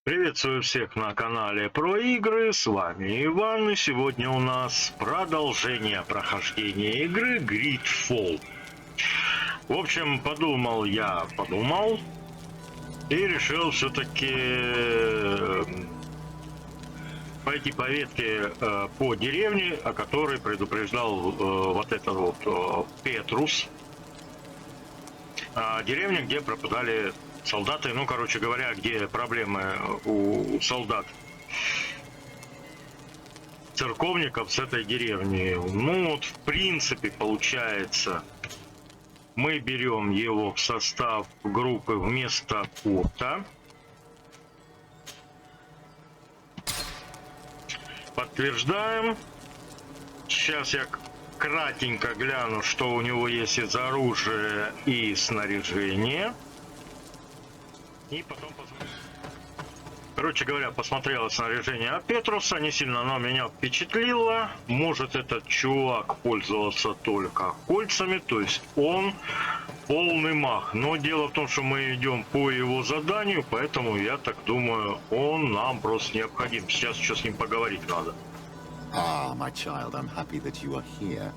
Приветствую всех на канале про игры, с вами Иван, и сегодня у нас продолжение прохождения игры Gridfall. В общем, подумал и решил все-таки пойти по ветке по деревне, о которой предупреждал вот этот вот Петрус. Деревня, где пропадали солдаты, ну, короче говоря, где проблемы у солдат церковников с этой деревни. Ну, вот, в принципе, получается, мы берем его в состав группы вместо кота. Подтверждаем. Сейчас я кратенько гляну, что у него есть из оружия и снаряжения. И потом посмотрим. Короче говоря, посмотрела снаряжение Петруса, не сильно оно меня впечатлило. Может, этот чувак пользовался только кольцами, то есть он полный мах. Но дело в том, что мы идем по его заданию, поэтому я так думаю, он нам просто необходим. Сейчас еще с ним поговорить надо. My child, I'm happy that you are here.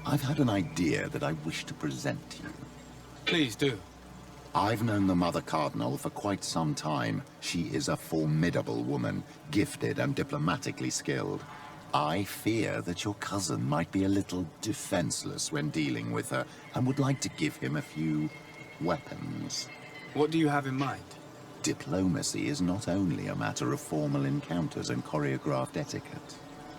I've had an idea that I wish to present to you. Please do. I've known the Mother Cardinal for quite some time. She is a formidable woman, gifted and diplomatically skilled. I fear that your cousin might be a little defenseless when dealing with her, and would like to give him a few weapons. What do you have in mind? Diplomacy is not only a matter of formal encounters and choreographed etiquette.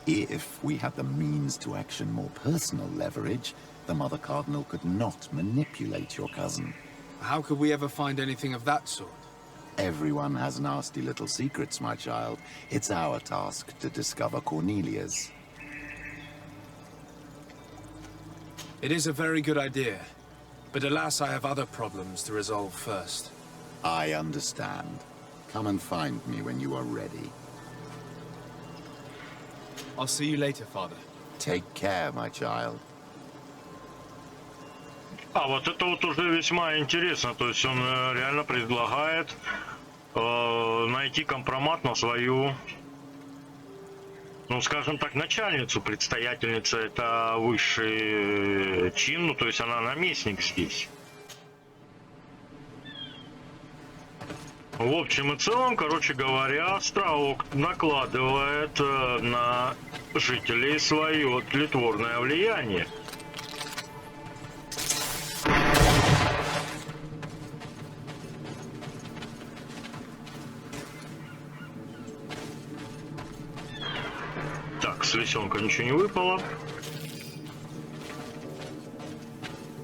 If we had the means to action more personal leverage, the Mother Cardinal could not manipulate your cousin. How could we ever find anything of that sort? Everyone has nasty little secrets, my child. It's our task to discover Cornelia's. It is a very good idea, but alas, I have other problems to resolve first. I understand. Come and find me when you are ready. I'll see you later, Father. Take care, my child. Вот это вот уже весьма интересно, то есть он реально предлагает найти компромат на свою, ну скажем так, начальницу, предстоятельница, это высший чин, ну то есть она наместник здесь. В общем и целом, короче говоря, Островок накладывает на жителей свое тлетворное влияние. Так, с лисенка ничего не выпало.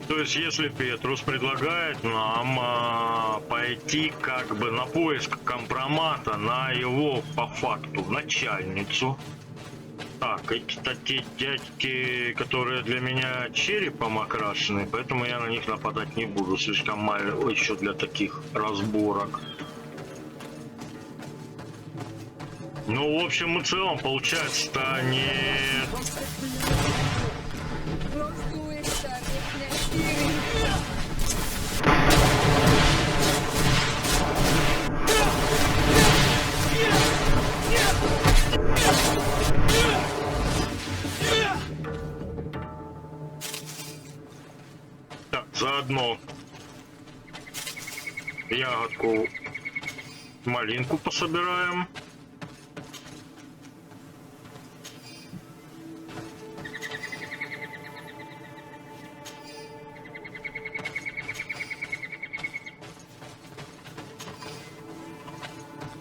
То есть, если Петрус предлагает нам пойти как бы на поиск компромата на его, по факту, начальницу. Так, эти дядьки, которые для меня черепом окрашены, поэтому я на них нападать не буду. Слишком мало еще для таких разборок. Ну, в общем и целом, получается-то нет. Так, заодно ягодку, малинку пособираем.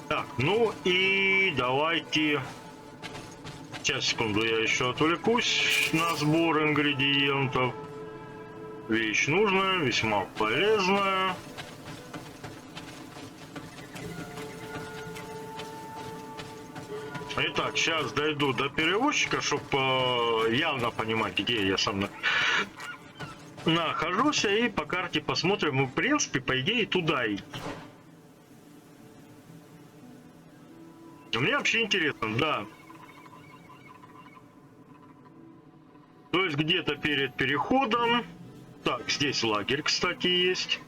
Так, ну и давайте... Сейчас, секунду, я еще отвлекусь на сбор ингредиентов. Вещь нужная, весьма полезная. Итак, сейчас дойду до перевозчика, чтобы явно понимать, где я сам нахожусь, и по карте посмотрим. Мы, в принципе, по идее, туда идти. Мне вообще интересно, да. То есть где-то перед переходом. Так, здесь лагерь, кстати, есть.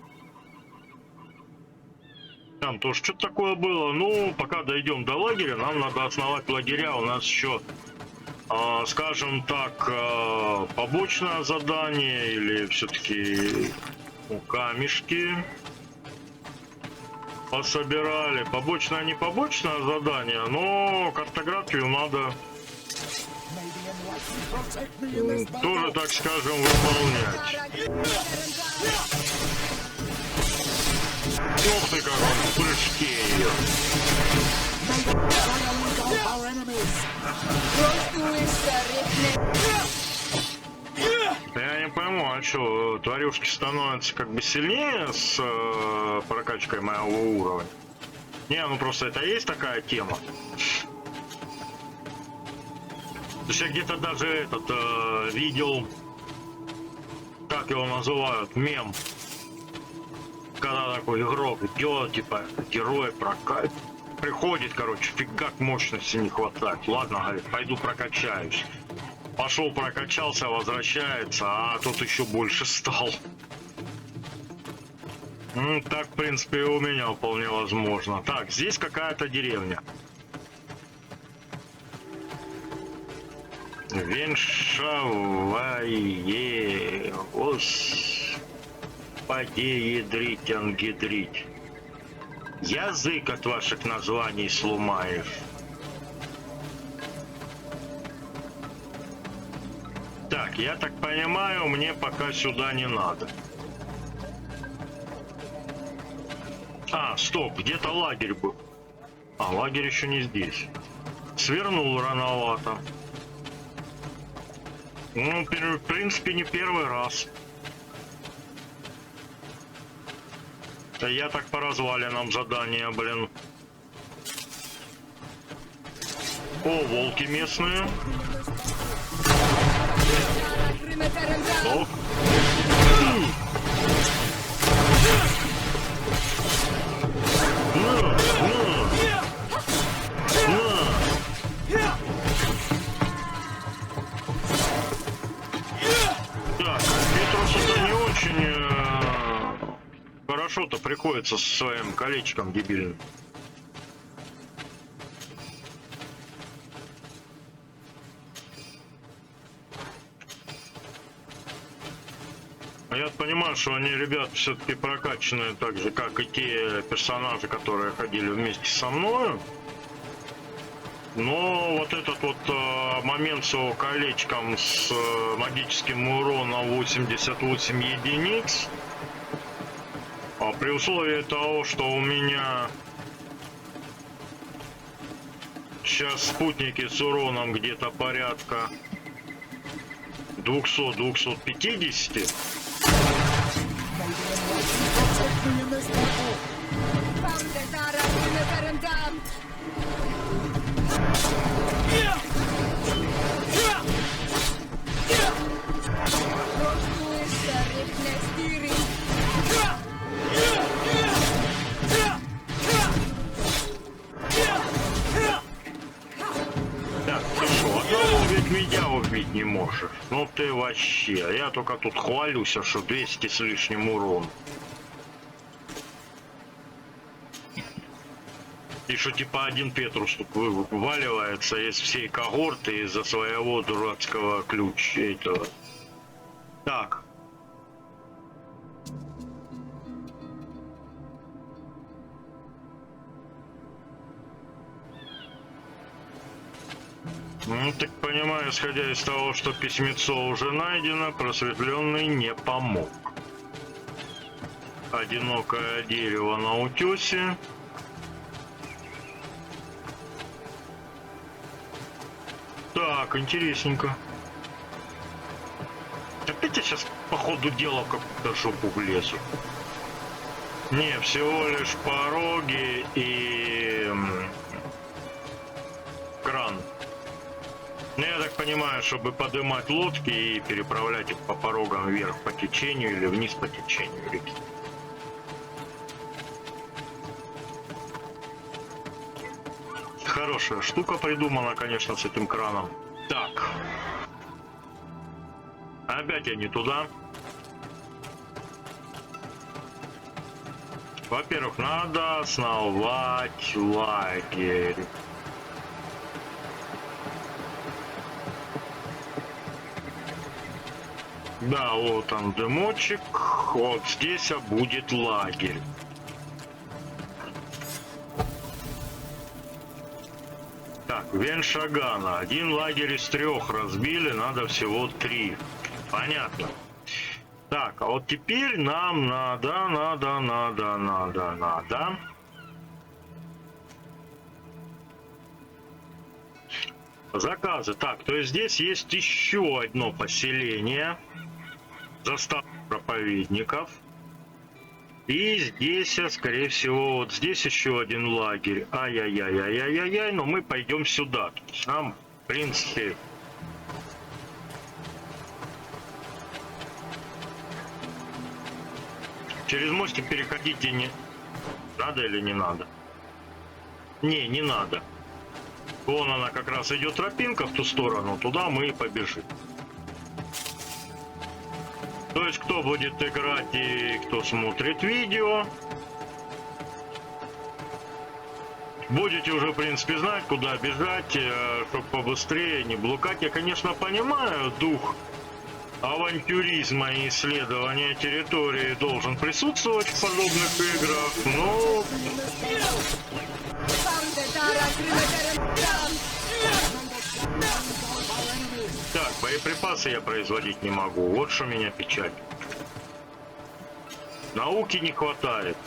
Там тоже что-то такое было. Ну, пока дойдем до лагеря, нам надо основать лагеря. У нас еще, скажем так, побочное задание или все-таки камешки пособирали. Побочное, не побочное задание, но картографию надо тоже, так скажем, выполнять. Ох ты, как он в прыжке ее. Я не пойму, а что, тварюшки становятся как бы сильнее с прокачкой моего уровня? Не, ну просто это есть такая тема. То есть я где-то даже видел, как его называют, мем. Когда такой игрок идет, типа, герой приходит, короче, фигак мощности не хватает. Ладно, говорит, пойду прокачаюсь. Пошел, прокачался, возвращается, а тот еще больше стал. Ну, так, в принципе, и у меня вполне возможно. Так, здесь какая-то деревня. Веншавае, господи, ядрить, ангидрить. Язык от ваших названий сломаешь. Так, я так понимаю, мне пока сюда не надо. А, стоп, где-то лагерь был. А, лагерь еще не здесь. Свернул рановато. Ну, в принципе, не первый раз. Да я так по развалинам задания, блин. О, волки местные. Оп. Так, Петрус это не очень хорошо-то приходится со своим колечком дебильным. Я понимаю, что они, ребят, все-таки прокачанные так же, как и те персонажи, которые ходили вместе со мной. Но вот этот вот момент с его колечком с магическим уроном 88 единиц, при условии того, что у меня сейчас спутники с уроном где-то порядка 200-250, так, ты что, одного ведь меня убить не можешь. Ну ты вообще, я только тут хвалюсь, что 200 с лишним урон. И что типа один Петрус тут вываливается из всей когорты из-за своего дурацкого ключа этого. Так. Ну, так понимаю, исходя из того, что письмецо уже найдено, просветленный не помог. Одинокое дерево на утесе. Так, интересненько. Опять я сейчас по ходу дела как-то жопу влезу. Не, всего лишь пороги и кран. Ну, я так понимаю, чтобы поднимать лодки и переправлять их по порогам вверх по течению или вниз по течению реки. Хорошая штука придумана, конечно, с этим краном. Так. Опять я не туда. Во-первых, надо основать лагерь. Да, вот он дымочек. Вот здесь будет лагерь. Так, Веншагана. Один лагерь из 3 разбили, надо всего 3. Понятно. Так, а вот теперь нам надо. Заказы. Так, то есть здесь есть еще одно поселение. Застава проповедников. И здесь, скорее всего, вот здесь еще один лагерь. Ай-яй-яй-яй-яй-яй, но мы пойдем сюда. Нам, в принципе... Через мостик переходите не... Надо или не надо? Не надо. Вон она как раз идет тропинка в ту сторону, туда мы и побежим. То есть, кто будет играть и кто смотрит видео, будете уже, в принципе, знать, куда бежать, чтобы побыстрее не блукать. Я, конечно, понимаю, дух авантюризма и исследования территории должен присутствовать в подобных играх, но... Так, боеприпасы я производить не могу. Вот что меня печалит. Науки не хватает.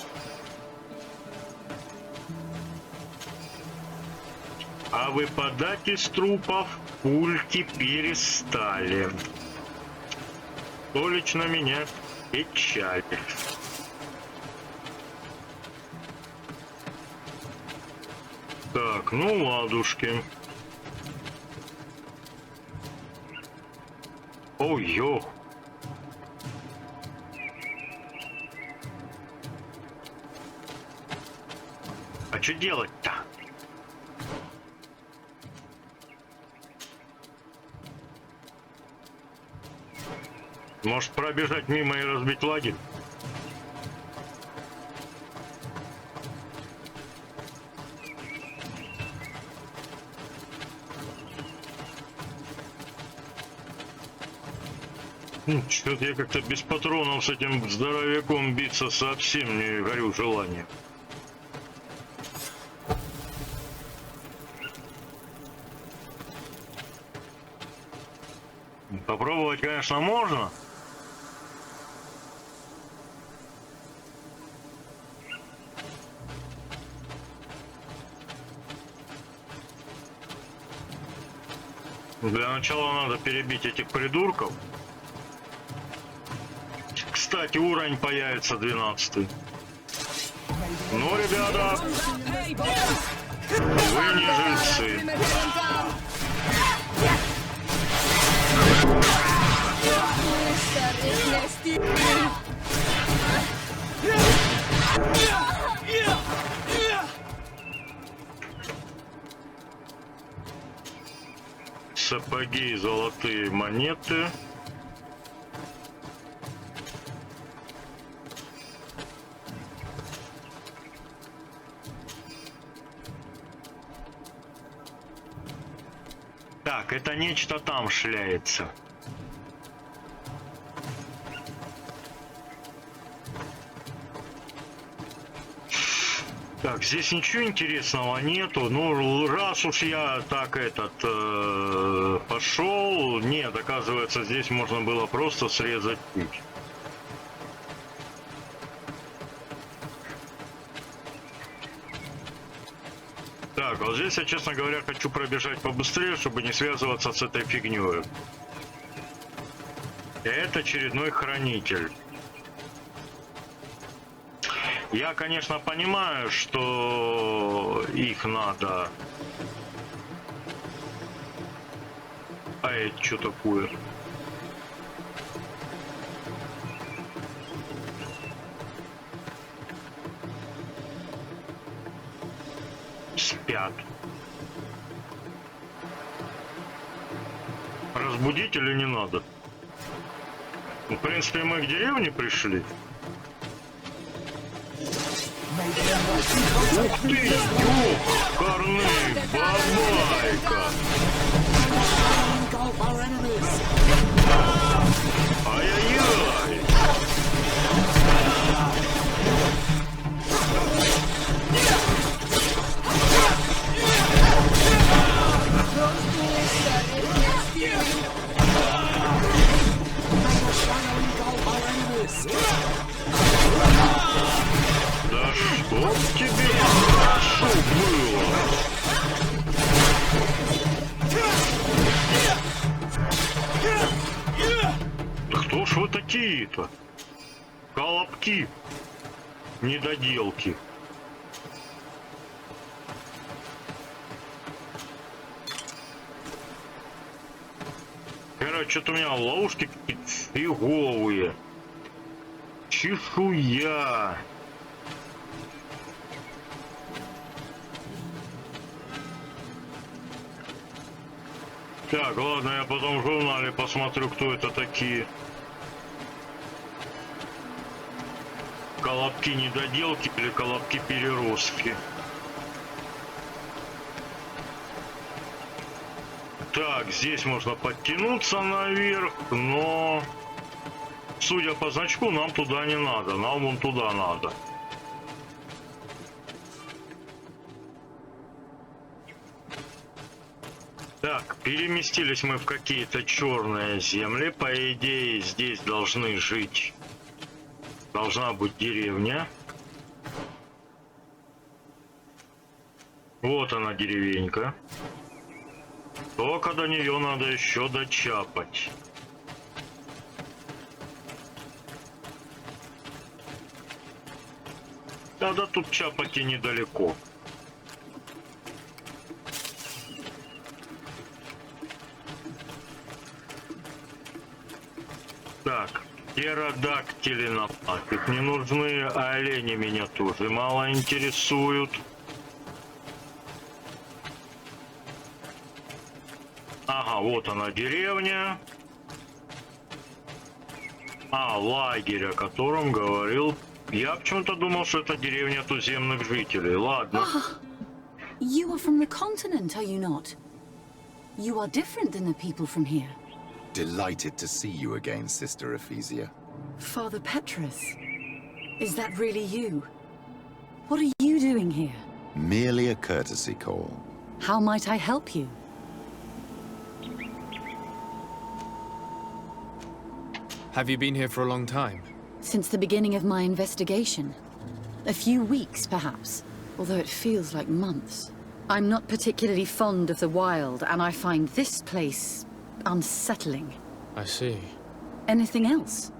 А выпадать из трупов пульки перестали. Что лично меня печалит. Так, ну ладушки. Ой-ё. А что делать-то? Может пробежать мимо и разбить лагерь? Что-то я как-то без патронов с этим здоровяком биться совсем не горю желания. Попробовать, конечно, можно. Для начала надо перебить этих придурков. Кстати, уровень появится 12-й. Ну, ребята, вы не жильцы. Сапоги и золотые монеты. Так, это нечто там шляется. Так, здесь ничего интересного нету. Ну, раз уж я так пошел, нет, оказывается, здесь можно было просто срезать путь. Так, вот здесь я, честно говоря, хочу пробежать побыстрее, чтобы не связываться с этой фигней. Это очередной хранитель. Я, конечно, понимаю, что их надо... А это что такое? Спят. Разбудить или не надо? Ну, в принципе, мы к деревне пришли. Ух ты, ёкарный бабайка! Ай-яй-яй! Да что тебе хорошо было? Да кто ж вы такие-то? Колобки, недоделки. Короче, что-то у меня ловушки какие-то фиговые. Чешуя. Так, ладно, я потом в журнале посмотрю, кто это такие. Колобки-недоделки или колобки-переростки. Так, здесь можно подтянуться наверх, но... Судя по значку, нам туда не надо, нам вон туда надо. Так, переместились мы в какие-то черные земли. По идее, здесь должны жить... Должна быть деревня. Вот она, деревенька. Только до нее надо еще дочапать. Да тут чапать и недалеко. Так, птеродактили нафиг не нужны, а олени меня тоже мало интересуют. Ага, вот она деревня. А, лагерь, о котором говорил. Я почему-то думал, что это деревня туземных жителей. Ладно. You are from the continent, are you not? You are different than the people from here. Delighted to see you again, Sister Ephesia. Father Petrus, is that really you? What are you doing here? Merely a courtesy call. How might I help you? Have you been here for a long time? Since the beginning of my investigation. A few weeks, perhaps, although it feels like months. I'm not particularly fond of the wild, and I find this place unsettling. I see. Anything else?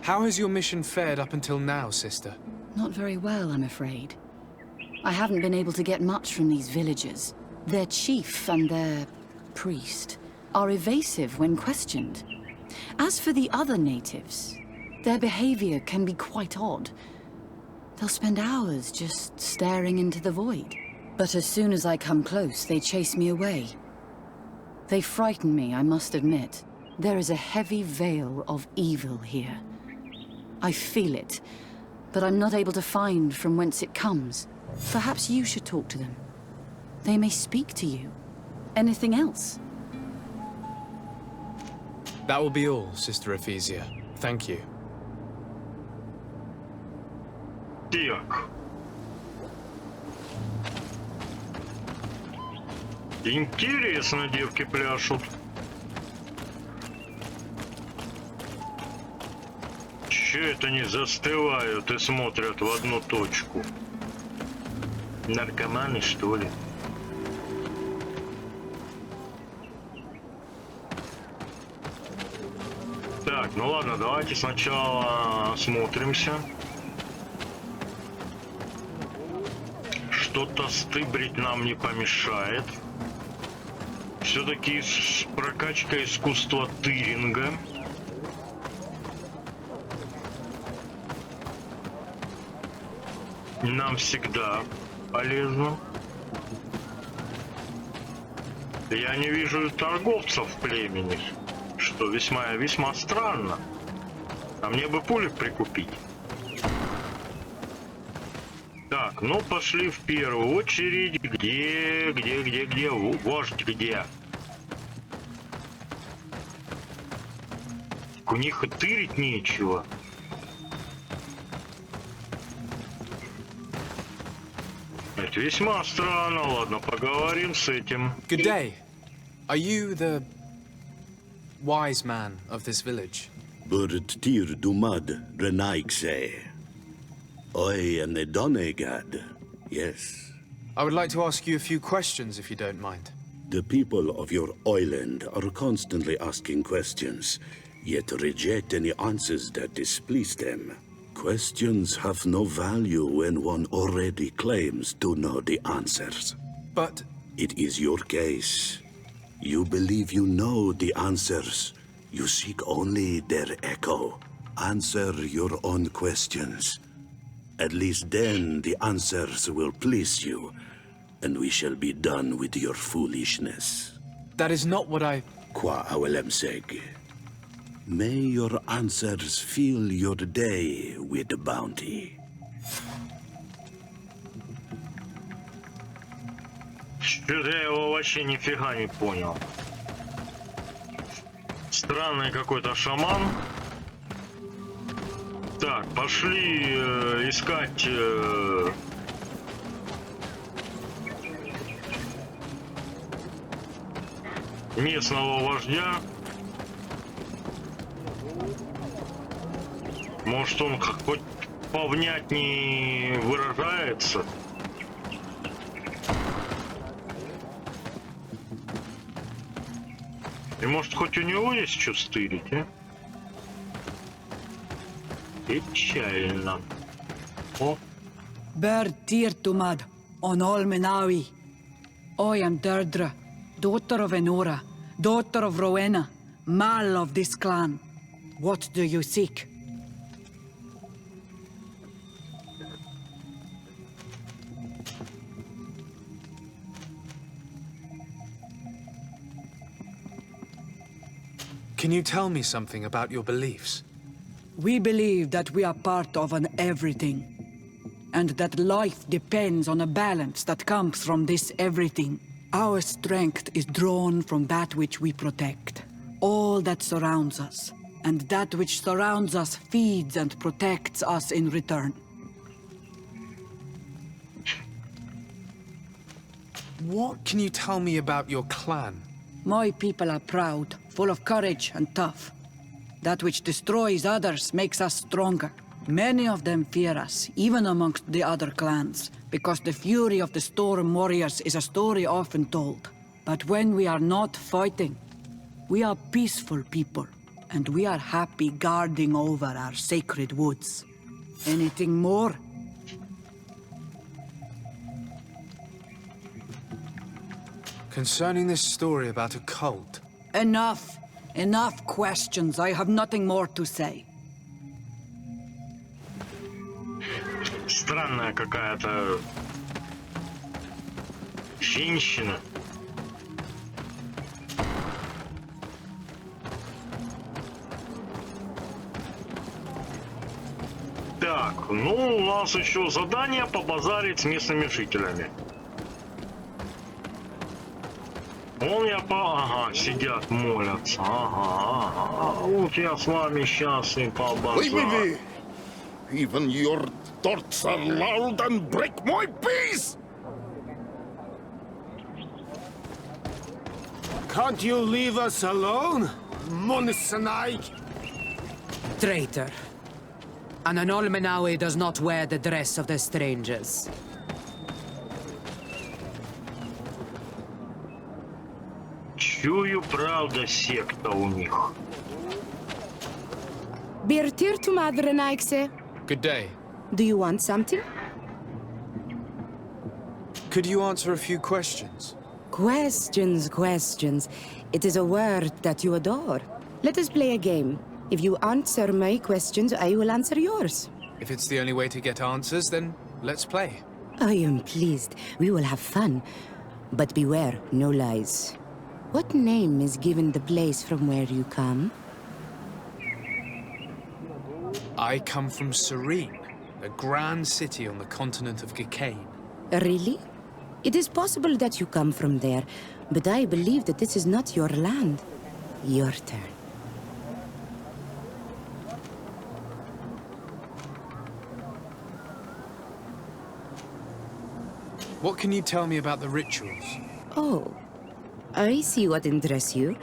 How has your mission fared up until now, sister? Not very well, I'm afraid. I haven't been able to get much from these villagers. Their chief and their priest are evasive when questioned. As for the other natives, their behavior can be quite odd. They'll spend hours just staring into the void. But as soon as I come close, they chase me away. They frighten me, I must admit. There is a heavy veil of evil here. I feel it, but I'm not able to find from whence it comes. Perhaps you should talk to them. They may speak to you. Anything else? That will be all, Sister Ephesia. Thank you. Так. Интересно, девки пляшут. Че это они застывают и смотрят в одну точку? Наркоманы, что ли? Так, ну ладно, давайте сначала осмотримся. Что-то стыбрить нам не помешает. Все-таки прокачка искусства Тыринга. Нам всегда полезно. Я не вижу торговцев в племени, что весьма странно. А мне бы пулек прикупить. Так, ну пошли в первую очередь. Где? Вождь где? У них и тырить нечего. Это весьма странно. Ладно, поговорим с этим. Good day. Are you the wise man of this village? Burtir dumad renaigse. I am the Donegad. Yes. I would like to ask you a few questions, if you don't mind. The people of your island are constantly asking questions, yet reject any answers that displease them. Questions have no value when one already claims to know the answers. But It is your case. You believe you know the answers. You seek only their echo. Answer your own questions. At least then the answers will please you, and we shall be done with your foolishness. that is not what I... Qua awelemseg. May your answers fill your day with bounty. Что-то я его вообще нифига не понял. Странный какой-то шаман. Так, пошли искать местного вождя. Может, он хоть повнятнее выражается. И может, хоть у него есть что стырить, а? Печально. О, Bertir Tumad, on Olmenawi. I am Deirdre, daughter of Enora, daughter of Rowena, Mal of this clan. What do you seek? Can you tell me something about your beliefs? We believe that we are part of an everything, and that life depends on a balance that comes from this everything. Our strength is drawn from that which we protect, all that surrounds us, and that which surrounds us feeds and protects us in return. What can you tell me about your clan? My people are proud, full of courage and tough. That which destroys others makes us stronger. Many of them fear us, even amongst the other clans, because the fury of the Storm Warriors is a story often told. But when we are not fighting, we are peaceful people, and we are happy guarding over our sacred woods. Anything more? Concerning this story about a cult, Enough! Enough questions. I have nothing more to say. странная какая-то женщина. Так, ну у нас еще задание побазарить с местными жителями. Вон я по... Ага, сидят, молятся. Ага. Вот я с вами сейчас и побазарю. Even your thoughts are loud and break my peace! Can't you leave us alone, Monisanaik? Traitor. An Anolmenawi does not wear the dress of the strangers. Чую, правда, секта у них. Bertir to Madre Naikse. good day. Do you want something? Could you answer a few questions? Questions. It is a word that you adore. Let us play a game. If you answer my questions, I will answer yours. If it's the only way to get answers, then let's play. I am pleased. We will have fun. But beware, no lies. What name is given the place from where you come? I come from Serene, a grand city on the continent of Gicane. Really? It is possible that you come from there, but I believe that this is not your land. Your turn. What can you tell me about the rituals? Oh, I see what interests you.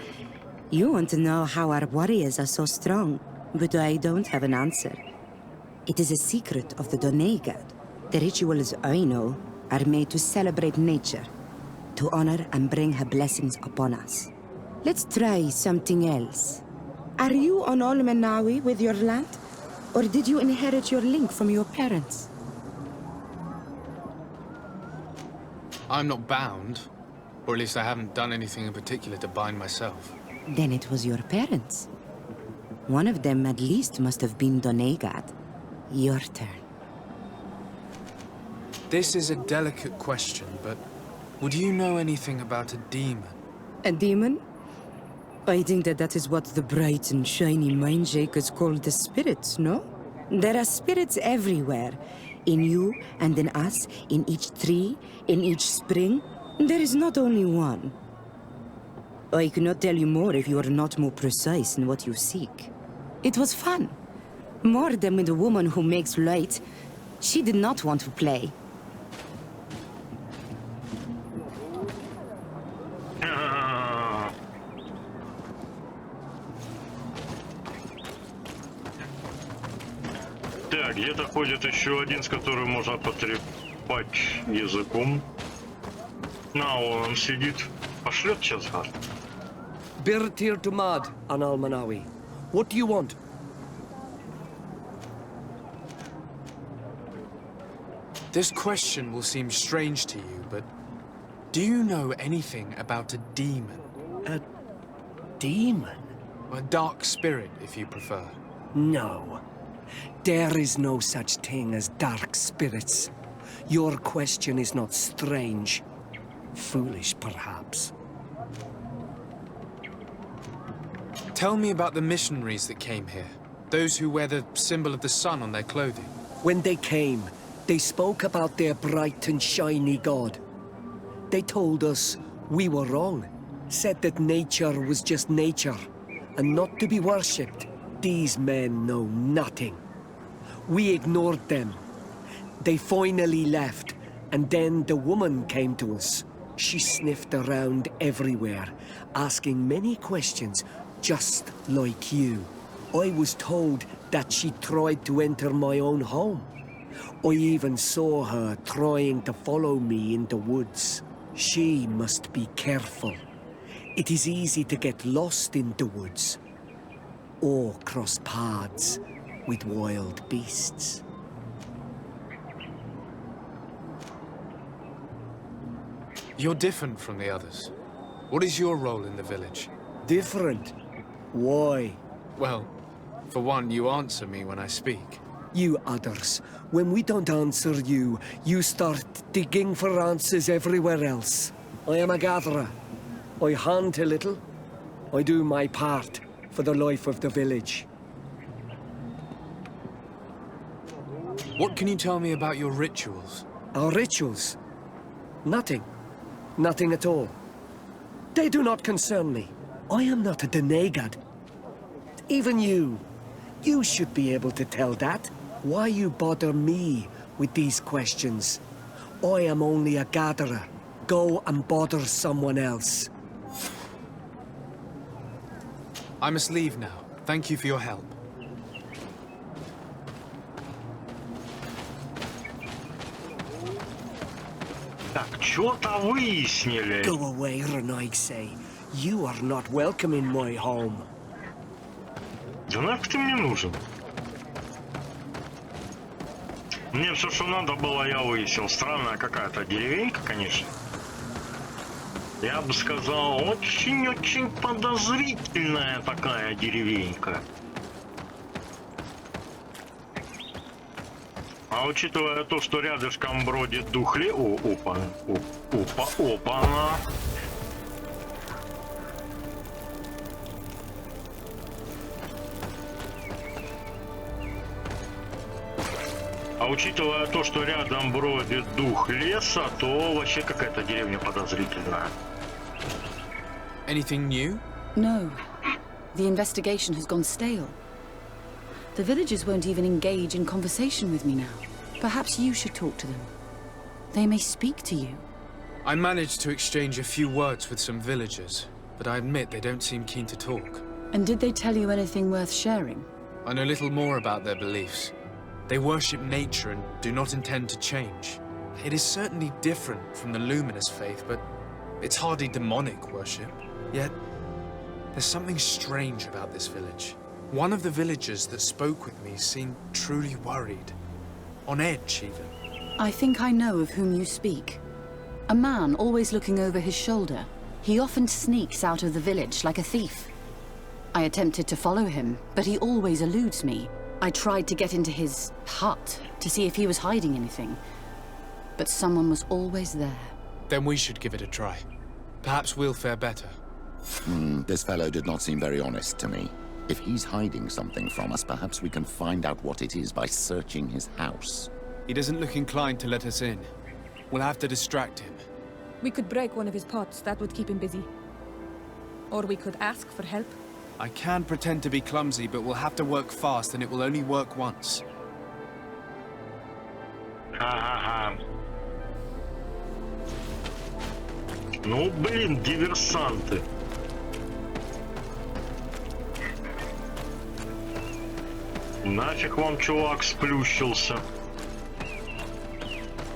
You want to know how our warriors are so strong, but I don't have an answer. It is a secret of the Donegad. The rituals I know are made to celebrate nature, to honor and bring her blessings upon us. Let's try something else. Are you on Olmenawi with your land? Or did you inherit your link from your parents? I'm not bound, or at least I haven't done anything in particular to bind myself. Then it was your parents. One of them at least must have been Donegad. Your turn. This is a delicate question, but would you know anything about a demon? A demon? I think that is what the bright and shiny mind-shakers call the spirits, no? There are spirits everywhere. In you and in us, in each tree, in each spring. There is not only one. I cannot tell you more if you are not more precise in what you seek. It was fun. More than with the woman who makes light. She did not want to play. Так, где-то ходит еще один, с которым можно потрепать языком. На, он сидит. Пошлет сейчас гад. Birtir to Mad on Almanawi. What do you want? This question will seem strange to you, but do you know anything about a demon? A demon? A dark spirit, if you prefer. No. There is no such thing as dark spirits. Your question is not strange. Foolish, perhaps. Tell me about the missionaries that came here. Those who wear the symbol of the sun on their clothing. When they came, they spoke about their bright and shiny god. They told us we were wrong. Said that nature was just nature, and not to be worshipped. These men know nothing. We ignored them. They finally left, and then the woman came to us. She sniffed around everywhere, asking many questions, just like you. I was told that she tried to enter my own home. I even saw her trying to follow me in the woods. She must be careful. It is easy to get lost in the woods, or cross paths with wild beasts. You're different from the others. What is your role in the village? Different? Why? Well, for one, you answer me when I speak. You others, when we don't answer you, you start digging for answers everywhere else. I am a gatherer. I hunt a little. I do my part for the life of the village. What can you tell me about your rituals? Our rituals? Nothing. Nothing at all. They do not concern me. I am not a Donegad. Even you. You should be able to tell that. Why you bother me with these questions? I am only a gatherer. Go and bother someone else. I must leave now. Thank you for your help. Так, что-то выяснили. Go away, Renaigse. You are not welcome in my home. Да нафиг ты мне нужен? Мне все, что надо было, я выяснил. Странная какая-то деревенька, конечно. Я бы сказал, очень-очень подозрительная такая деревенька. А учитывая то, что рядышком бродит дух опа-на. А учитывая то, что рядом бродит дух леса, то вообще какая-то деревня подозрительная. Anything new? No. The investigation has gone stale. The villagers won't even engage in conversation with me now. Perhaps you should talk to them. They may speak to you. I managed to exchange a few words with some villagers, but I admit they don't seem keen to talk. And did they tell you anything worth sharing? I know little more about their beliefs. They worship nature and do not intend to change. It is certainly different from the luminous faith, but it's hardly demonic worship. Yet, there's something strange about this village. One of the villagers that spoke with me seemed truly worried. On edge, even. I think I know of whom you speak. A man always looking over his shoulder. He often sneaks out of the village like a thief. I attempted to follow him, but he always eludes me. I tried to get into his hut to see if he was hiding anything, but someone was always there. Then we should give it a try. Perhaps we'll fare better. This fellow did not seem very honest to me. If he's hiding something from us, perhaps we can find out what it is by searching his house. He doesn't look inclined to let us in. We'll have to distract him. We could break one of his pots, that would keep him busy. Or we could ask for help. I can pretend to be clumsy, but we'll have to work fast, and it will only work once. Ха-ха-ха. Ну, блин, диверсанты. Нафиг вам чувак сплющился.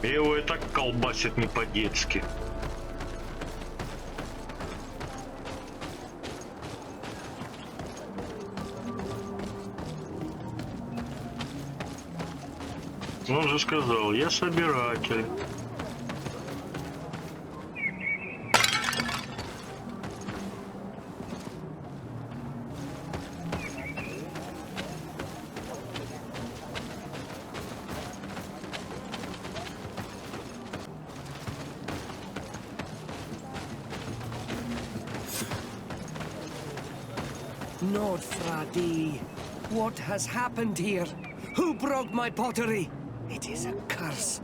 Его и так колбасит не по-детски. Он же сказал, я собиратель. Nordfradi, what has happened here? Who broke my pottery? It is a curse.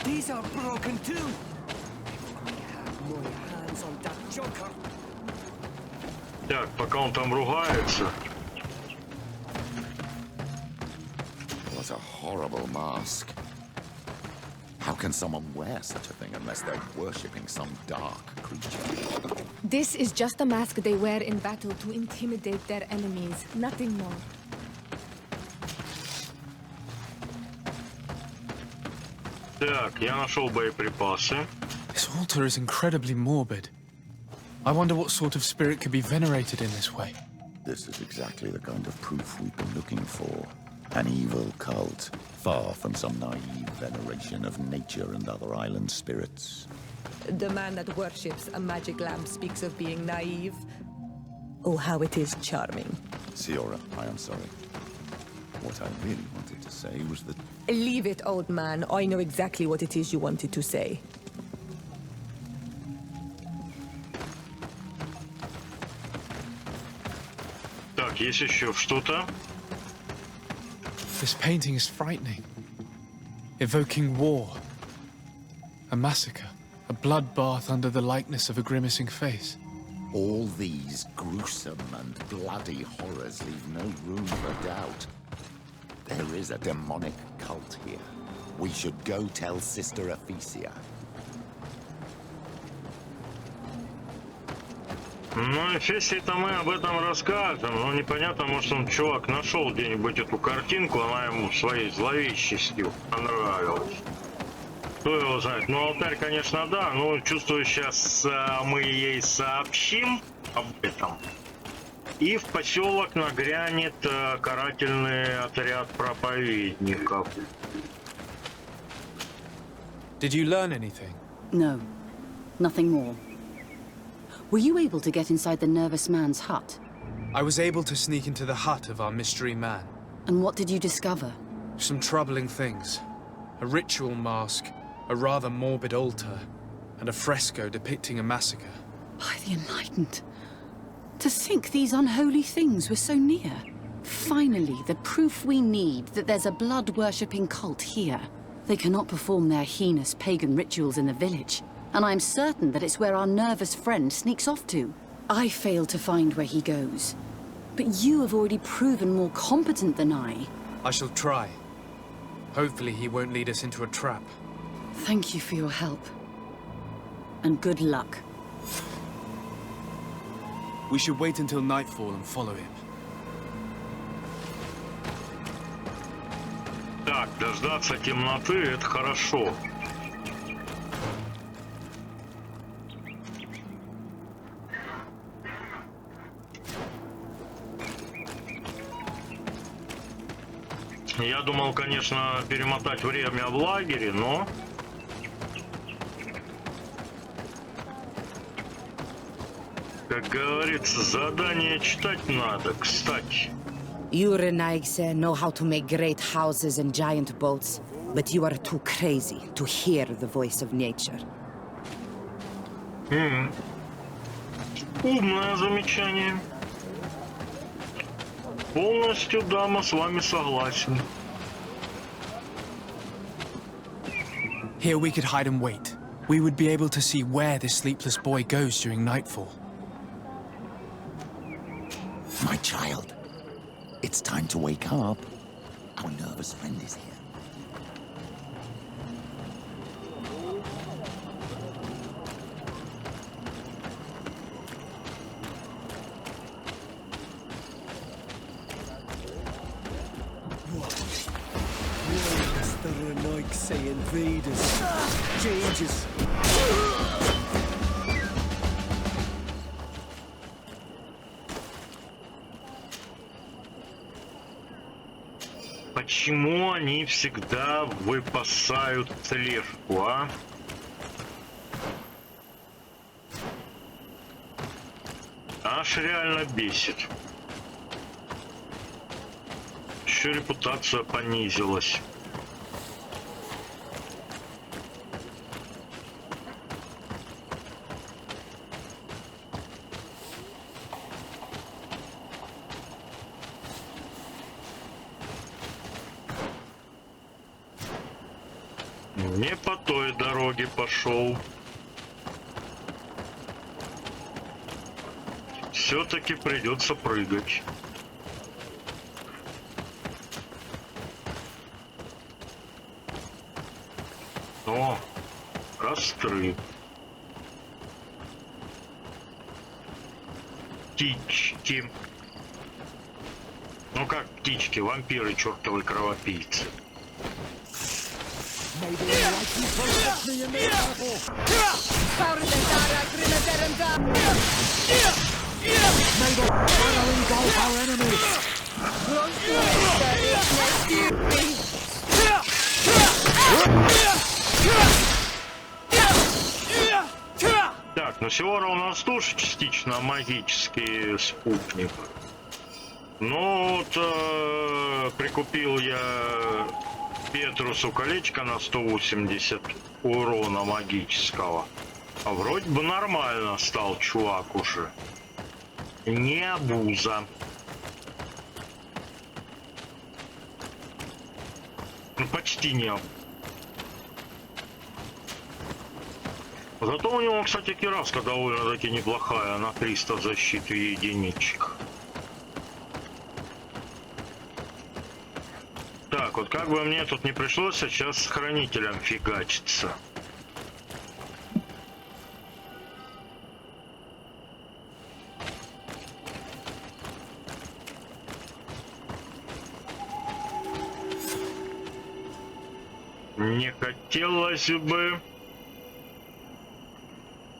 These are broken too. I have my hands on that joker. Так, пока он там ругается. What a horrible mask. How can someone wear such a thing unless they're worshipping some dark creature? This is just a mask they wear in battle to intimidate their enemies, nothing more. Так, я нашел боеприпасы. This altar is incredibly morbid. I wonder what sort of spirit could be venerated in this way. This is exactly the kind of proof we've been looking for. An evil cult, far from some naive veneration of nature and other island spirits. The man that worships a magic lamp speaks of being naive. Oh, how it is charming. Siora, I am sorry. What I really wanted to say was that... Leave it, old man. I know exactly what it is you wanted to say. Так, есть еще что-то? This painting is frightening. Evoking war. A massacre. A bloodbath under the likeness of a grimacing face. All these gruesome and bloody horrors leave no room for doubt. There is a demonic cult here. We should go tell Sister Ephesia. Ну, Эфесии-то мы об этом расскажем, но непонятно, может он, чувак, нашел где-нибудь эту картинку, она ему своей зловещестью понравилась. Кто его знает? Ну, алтарь, конечно, да, но чувствую, сейчас мы ей сообщим об этом. И в поселок нагрянет карательный отряд проповедников. Did you learn anything? No, nothing more. Were you able to get inside the nervous man's hut? I was able to sneak into the hut of our mystery man. And what did you discover? Some troubling things. A ritual mask, a rather morbid altar, and a fresco depicting a massacre. By the Enlightened. To think these unholy things were so near. Finally, the proof we need that there's a blood-worshipping cult here. They cannot perform their heinous pagan rituals in the village, and I'm certain that it's where our nervous friend sneaks off to. I failed to find where he goes, but you have already proven more competent than I. I shall try. Hopefully he won't lead us into a trap. Thank you for your help. And good luck. We should wait until nightfall and follow him. Так, дождаться темноты — это хорошо. Я думал, конечно, перемотать время в лагере, но... Как говорится, задание читать надо, кстати. You, Renaigse, know how to make great houses and giant boats, but you are too crazy to hear the voice of nature. Умное замечание. Полностью, дама, с вами согласен. Here we could hide and wait. We would be able to see where this sleepless boy goes during nightfall. My child, it's time to wake up. Our nervous friend is here. The Renaigse invaders. Changes. Почему они всегда выпасают слежку, а? Аж реально бесит. Еще репутация понизилась. Не по той дороге пошел. Все-таки придется прыгать. О, костры. Птички. Ну как птички, вампиры, чертовы кровопийцы. Так, ну Сиора у нас тоже частично магический спутник. Ну вот прикупил я Петрусу колечко на 180 урона магического. А вроде бы нормально стал чувак уже. Не абуза. Ну почти не абуза. Зато у него, кстати, кираска довольно-таки неплохая, на 300 защиты единичек. Так, вот как бы мне тут не пришлось сейчас с хранителем фигачиться. Не хотелось бы,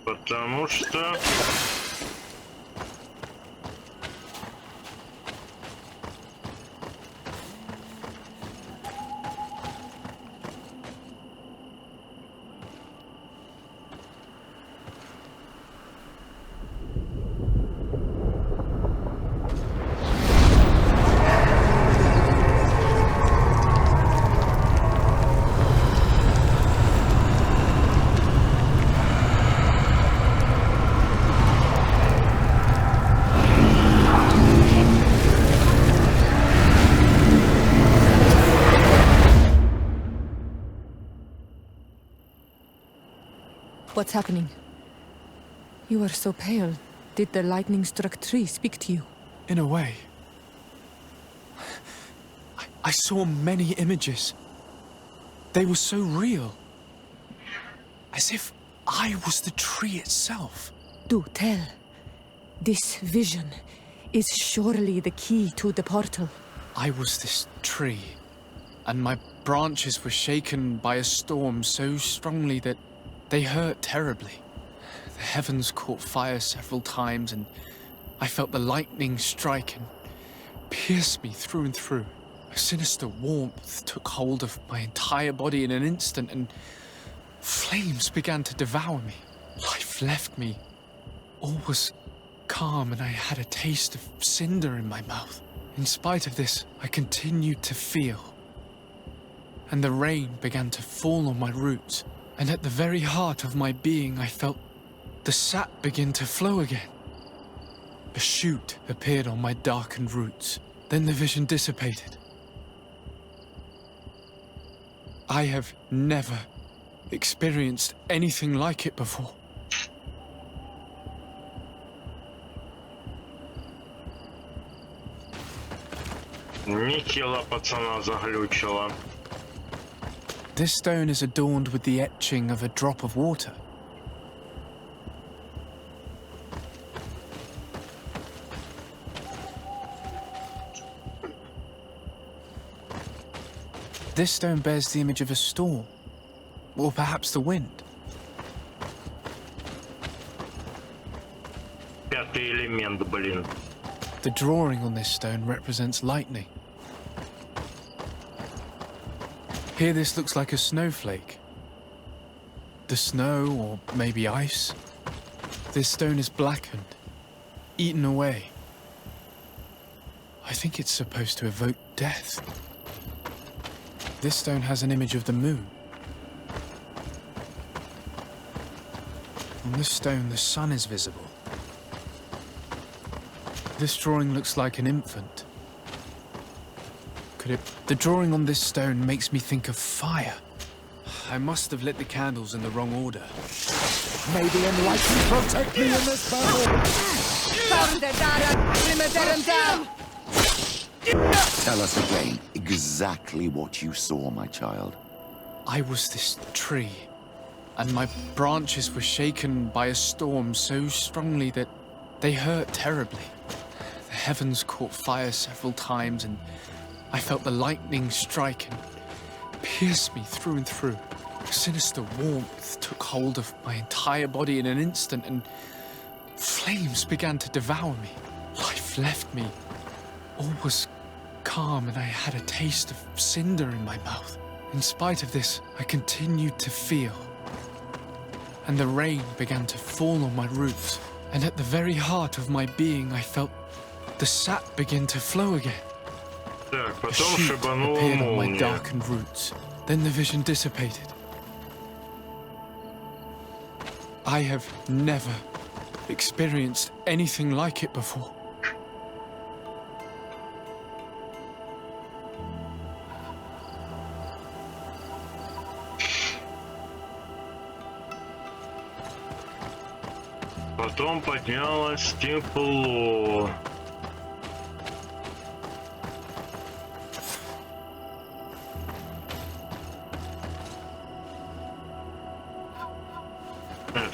потому что... What's happening? You are so pale. Did the lightning-struck tree speak to you? In a way. I saw many images. They were so real. As if I was the tree itself. Do tell. This vision is surely the key to the portal. I was this tree, and my branches were shaken by a storm so strongly that they hurt terribly. The heavens caught fire several times, and I felt the lightning strike and pierce me through and through. A sinister warmth took hold of my entire body in an instant, and flames began to devour me. Life left me. All was calm, and I had a taste of cinder in my mouth. In spite of this, I continued to feel. And the rain began to fall on my roots, and at the very heart of my being, I felt the sap begin to flow again. A shoot appeared on my darkened roots. Then the vision dissipated. I have never experienced anything like it before. Нехило пацана заглючило. This stone is adorned with the etching of a drop of water. This stone bears the image of a storm, or perhaps the wind. Пятый элемент, блин. The drawing on this stone represents lightning. Here this looks like a snowflake. The snow, or maybe ice. This stone is blackened, eaten away. I think it's supposed to evoke death. This stone has an image of the moon. On this stone, the sun is visible. This drawing looks like an infant. Could it... The drawing on this stone makes me think of fire. I must have lit the candles in the wrong order. May the enlightened protect me in this battle! Tell us again exactly what you saw, my child. I was this tree, and my branches were shaken by a storm so strongly that they hurt terribly. The heavens caught fire several times, and I felt the lightning strike and pierce me through and through. A sinister warmth took hold of my entire body in an instant, and flames began to devour me. Life left me. All was calm, and I had a taste of cinder in my mouth. In spite of this, I continued to feel. And the rain began to fall on my roots, and at the very heart of my being, I felt the sap begin to flow again. Так, A потом shoot шибанула appeared on my молния. darkened roots. Then the vision dissipated. I have never experienced anything like it before. Потом поднялось тепло.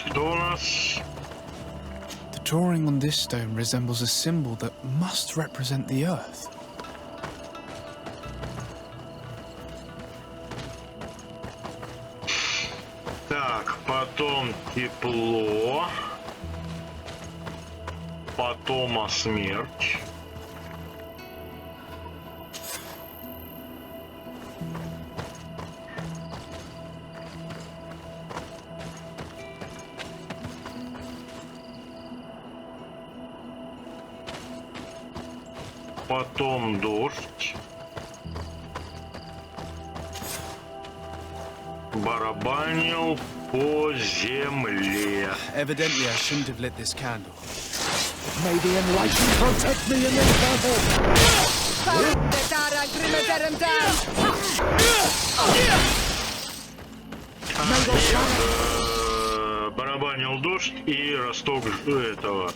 Кто у нас? The drawing on this stone resembles a symbol that must represent the earth. Так, потом тепло. Потом смерть. Потом дождь. Барабанил по земле. Evidently, I shouldn't have lit this candle. May the enlightened protect me in this battle! забарабанил дождь и росток этого.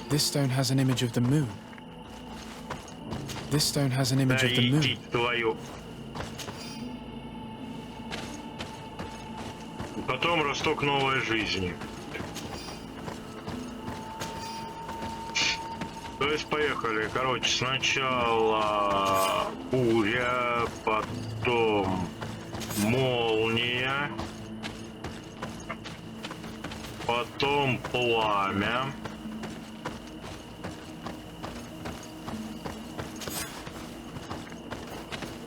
This stone has an image of the moon. This stone has an image of the moon. Твою. Потом росток новой жизни. То есть поехали. Короче, сначала буря, потом молния, потом пламя,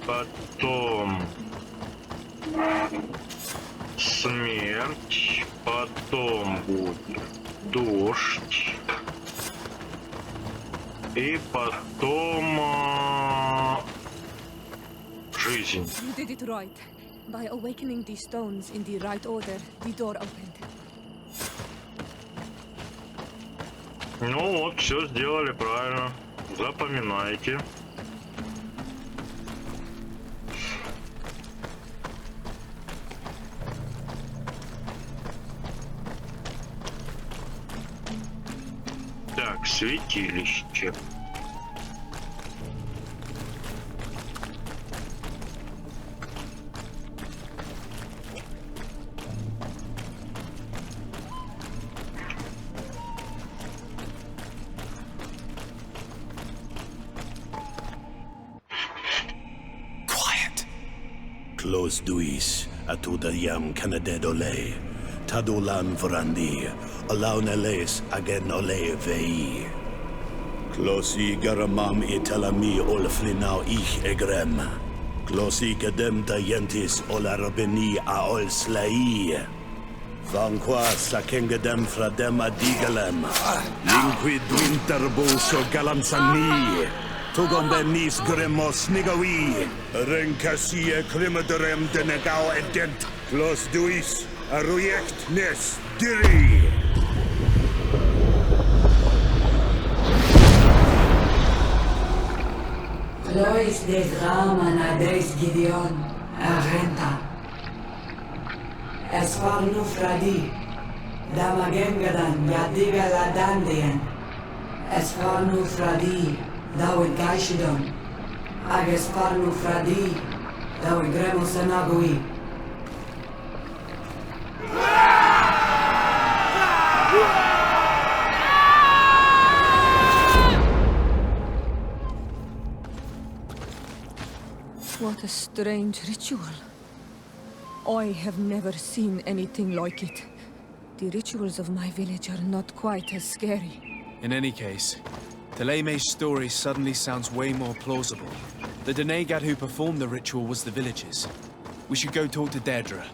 потом смерть, потом будет дождь, и потом жизнь. You did it right. By awakening these stones in the right order, the door opened. Ну вот, все сделали правильно. Запоминайте. Так, святилище. Close duis, atuda yam canadedole, tadulan vrandi, alauneles agen ole vei. Closi garamam italami olflinau ich egrem. Closi gedem dayentis olarabeni a ol slai. Vanqua sakengedem fradem adigalem. Linquid winterbulso galamsani. Tugom benis gremos nigawi. Renkasie klimaderem denegau edent. Close duis, arujekt nes diri. Lois des Raman adres Gideon, Argenta. Esfarnu Fradi, Damagengadan, Yadiga Ladandien. Esfarnu Fradi, David Gaishidon. Agesfarnu Fradi, David Gremosanagui. What a strange ritual. I have never seen anything like it. The rituals of my village are not quite as scary. In any case, Teleme's story suddenly sounds way more plausible. The Denegad who performed the ritual was the villagers. We should go talk to Deirdre.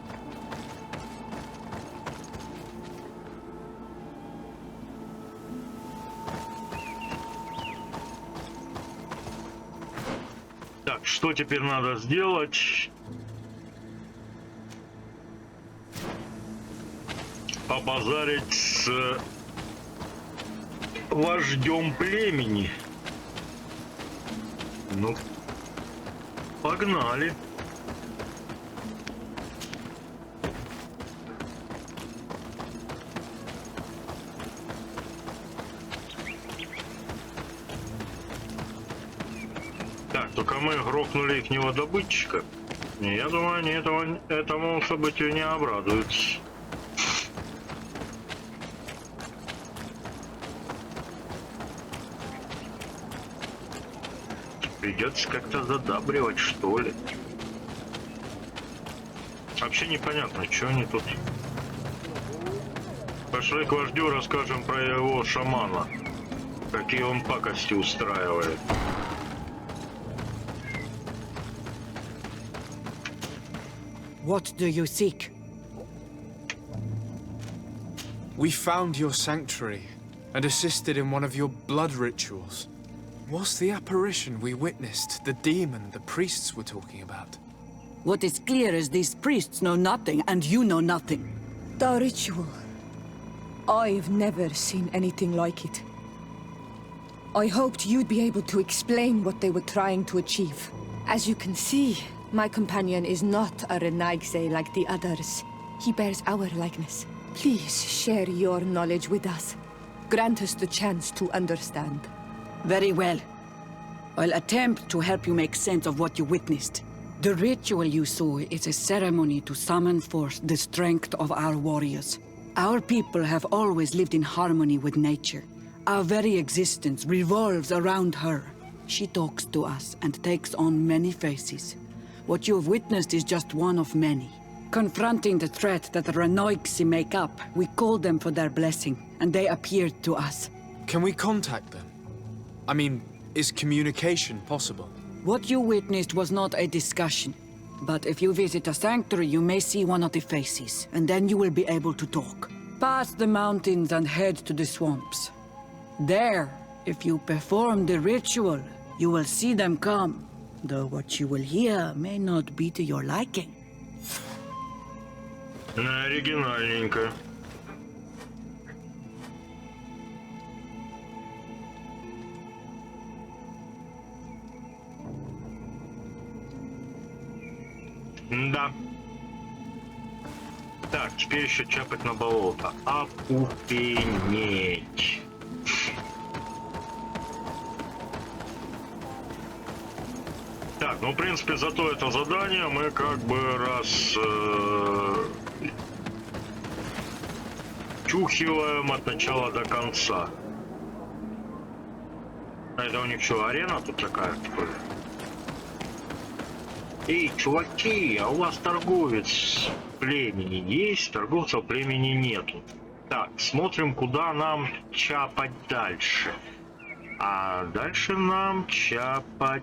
Так, что теперь надо сделать? Побазарить с вождем племени. Ну, погнали. Так, только мы грохнули ихнего добытчика. Я думаю, они этому событию не обрадуются. Придется как-то задабривать, что ли. Вообще непонятно, что они тут. Пошли к вождю, расскажем про его шамана. Какие он пакости устраивает. What do you seek? We found your sanctuary and assisted in one of your blood rituals. Was the apparition we witnessed the demon the priests were talking about? What is clear is these priests know nothing, and you know nothing. The ritual. I've never seen anything like it. I hoped you'd be able to explain what they were trying to achieve. As you can see, My companion is not a Renaigse like the others. He bears our likeness. Please share your knowledge with us. Grant us the chance to understand. Very well. I'll attempt to help you make sense of what you witnessed. The ritual you saw is a ceremony to summon forth the strength of our warriors. Our people have always lived in harmony with nature. Our very existence revolves around her. She talks to us and takes on many faces. What you have witnessed is just one of many. Confronting the threat that the Renoigsi make up, we called them for their blessing, and they appeared to us. Can we contact them? I mean, is communication possible? What you witnessed was not a discussion. But if you visit a sanctuary, you may see one of the faces, and then you will be able to talk. Pass the mountains and head to the swamps. There, if you perform the ritual, you will see them come. Though what you will hear may not be to your liking. Оригинальненько. Да. Так, теперь еще чапать на болото. Опупенеть. Так, ну, в принципе, зато это задание мы как бы чухиваем от начала до конца. А это у них что, арена тут такая? Эй, чуваки, а у вас торговец племени есть? Торговца племени нету. Так, смотрим, куда нам чапать дальше. А дальше нам чапать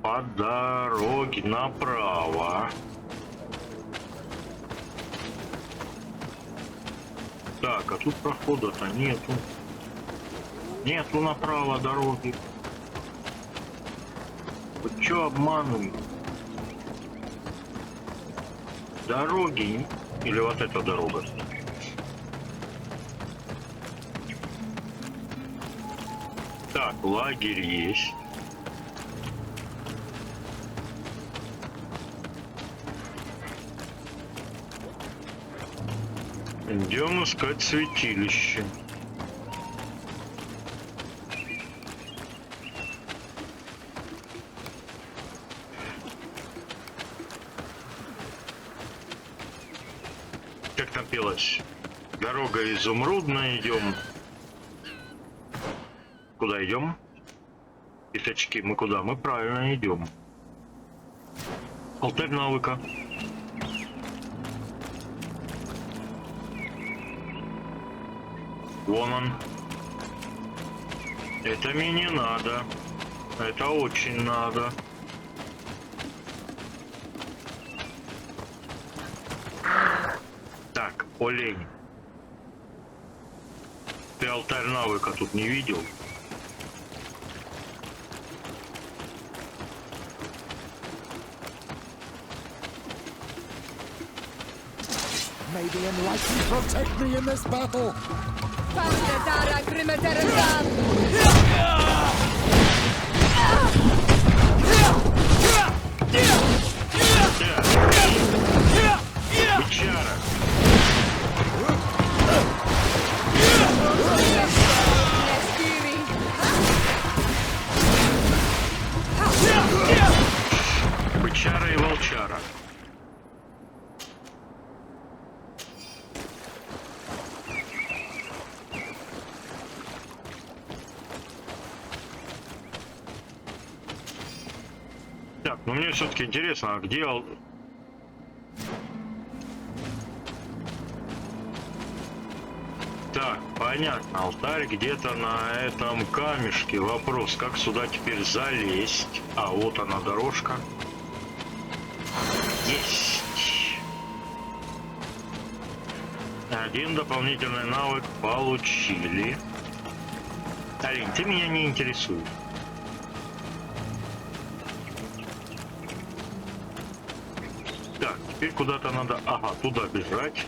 по дороге направо. Так, а тут прохода-то нету. Нету направо дороги. Вы чё обманываете? Дороги? Или вот эта дорога? Так, лагерь есть. Идем искать святилище. Как там пелось? Дорога изумрудная, идем. Куда идем? Пятачки, мы куда? Мы правильно идем. Алтарь навыка. Вон он. Это мне не надо. Это очень надо. Так, олень. Ты алтарь навыка тут не видел? May the enlightened protect me in this battle. Бычара. Бычара и волчара. Так, ну мне все-таки интересно, а где... Так, понятно, алтарь где-то на этом камешке. Вопрос, как сюда теперь залезть? А, вот она дорожка. Есть. Один дополнительный навык получили. Олень, ты меня не интересует. Так, теперь куда-то надо... Ага, туда бежать.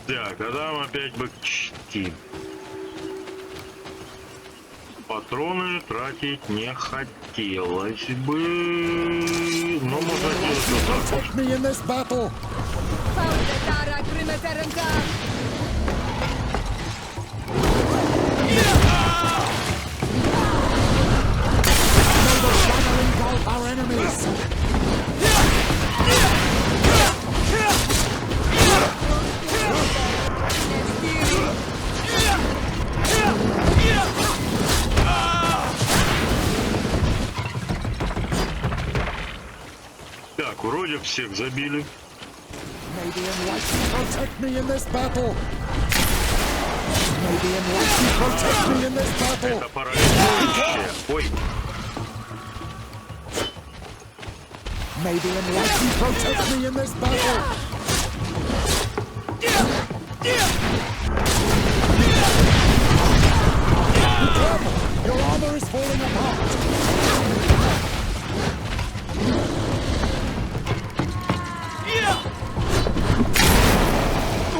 Так, а там опять бы чти. патроны тратить не хотелось бы, но можно делать вот так. Так, вроде всех забили. Это парализующее. Ой.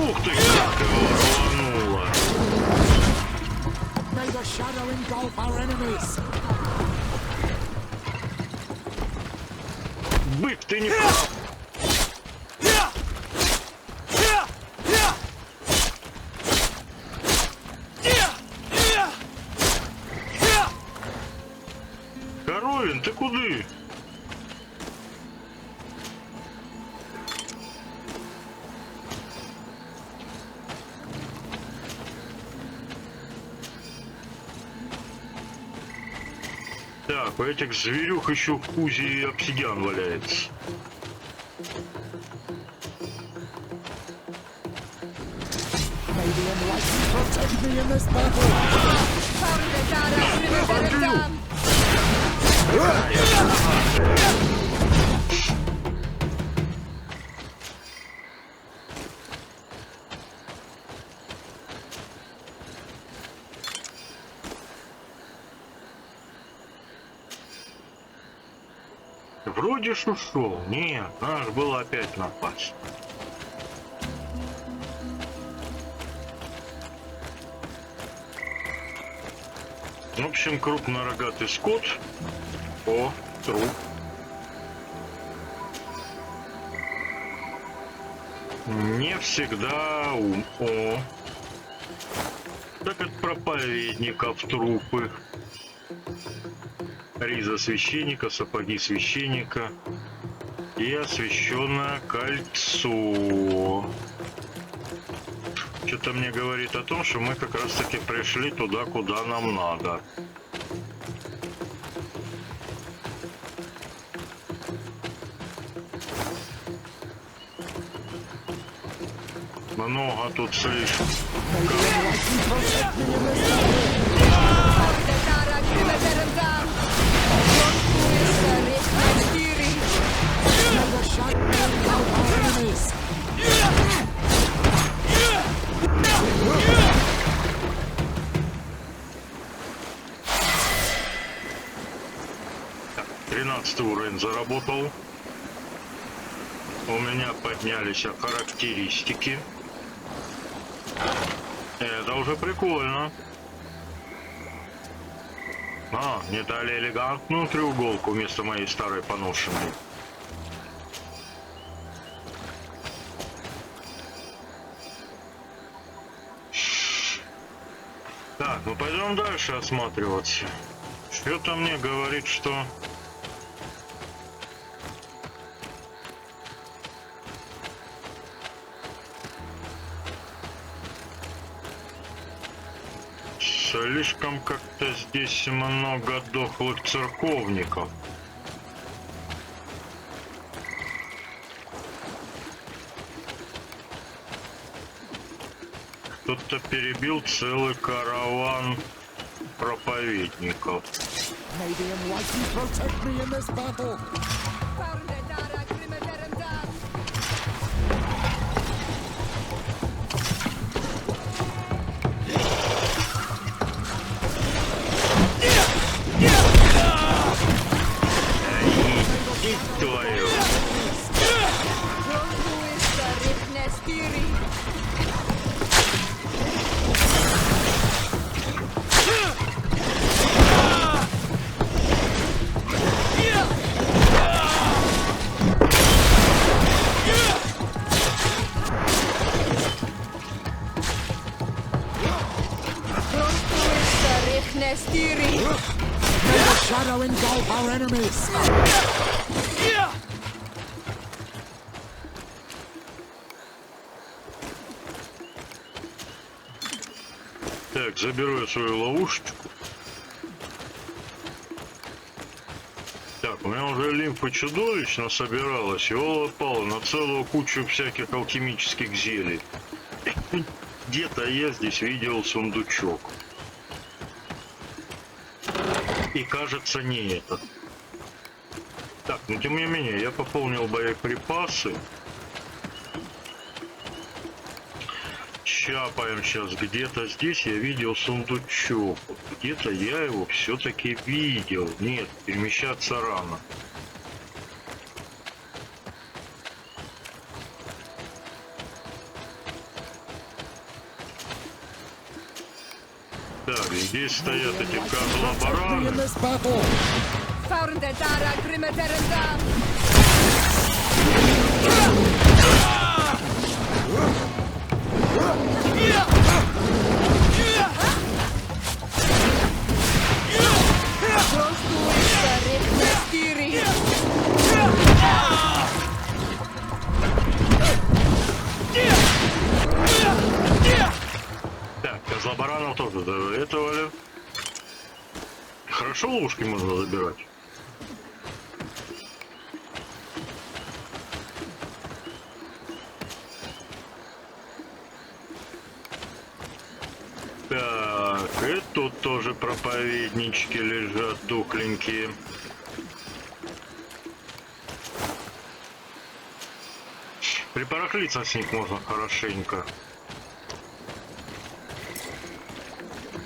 Ух ты, как его рвануло. Бык, ты не прав. Коровин, ты куды? Так, у этих зверюх еще в пузе и обсидиан валяется. Вроде ж ушел. Нет, надо было опять напасть. В общем, крупнорогатый скот. О, труп. Не всегда ум. О. Так от проповедников трупы. Риза священника, сапоги священника и освященное кольцо. Что-то мне говорит о том, что мы как раз таки пришли туда, куда нам надо. Много тут слишком. Так, 13 уровень заработал. У меня поднялись характеристики. Это уже прикольно. А, мне дали элегантную треуголку вместо моей старой поношенной. Так, ну пойдем дальше осматриваться. Что-то мне говорит, что... Слишком как-то здесь много дохлых церковников. Кто-то перебил целый караван проповедников. shadow engulf our enemies. Так, заберу я свою ловушечку. Так, у меня уже лимфа чудовищно собиралась, и попало на целую кучу всяких алхимических зелий. Где-то я здесь видел сундучок. И кажется, не этот. Так, но тем не менее, я пополнил боеприпасы. Чапаем сейчас. Где-то здесь я видел сундучок. Где-то я его все-таки видел. Нет, перемещаться рано. Так, здесь стоят эти козлобараны. Так, козлобаранов тоже доэтовали. Хорошо ловушки можно забирать. Так, и тут тоже проповеднички лежат тухленькие. Припорахлиться с них можно хорошенько.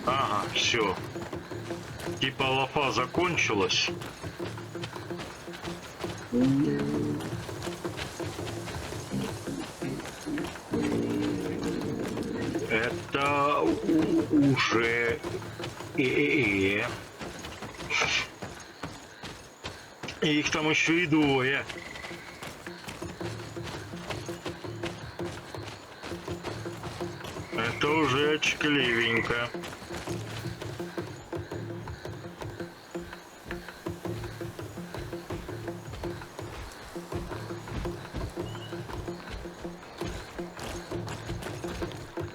Ага, все. Типа лафа закончилась. Это уже их там еще и двое. Это уже очкливенько.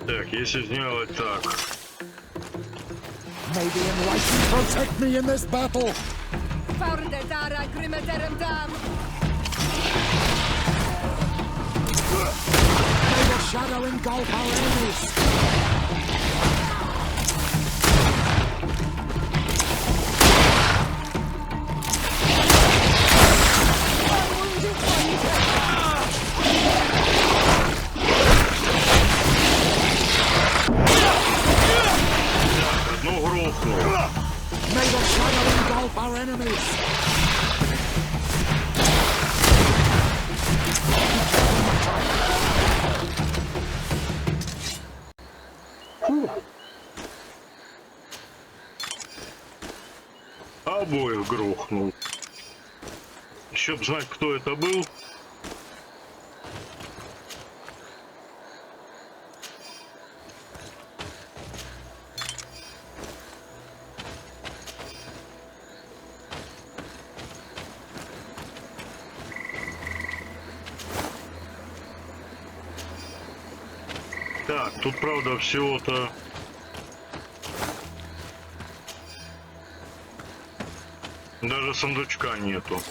Так, если сделать так. May the enlightened protect me in this battle. May the shadow engulf our enemies. May the shadow engulf our enemies. Обоих грохнул. Чтоб знать, кто это был. Так, тут правда всего-то... Даже сундучка нету.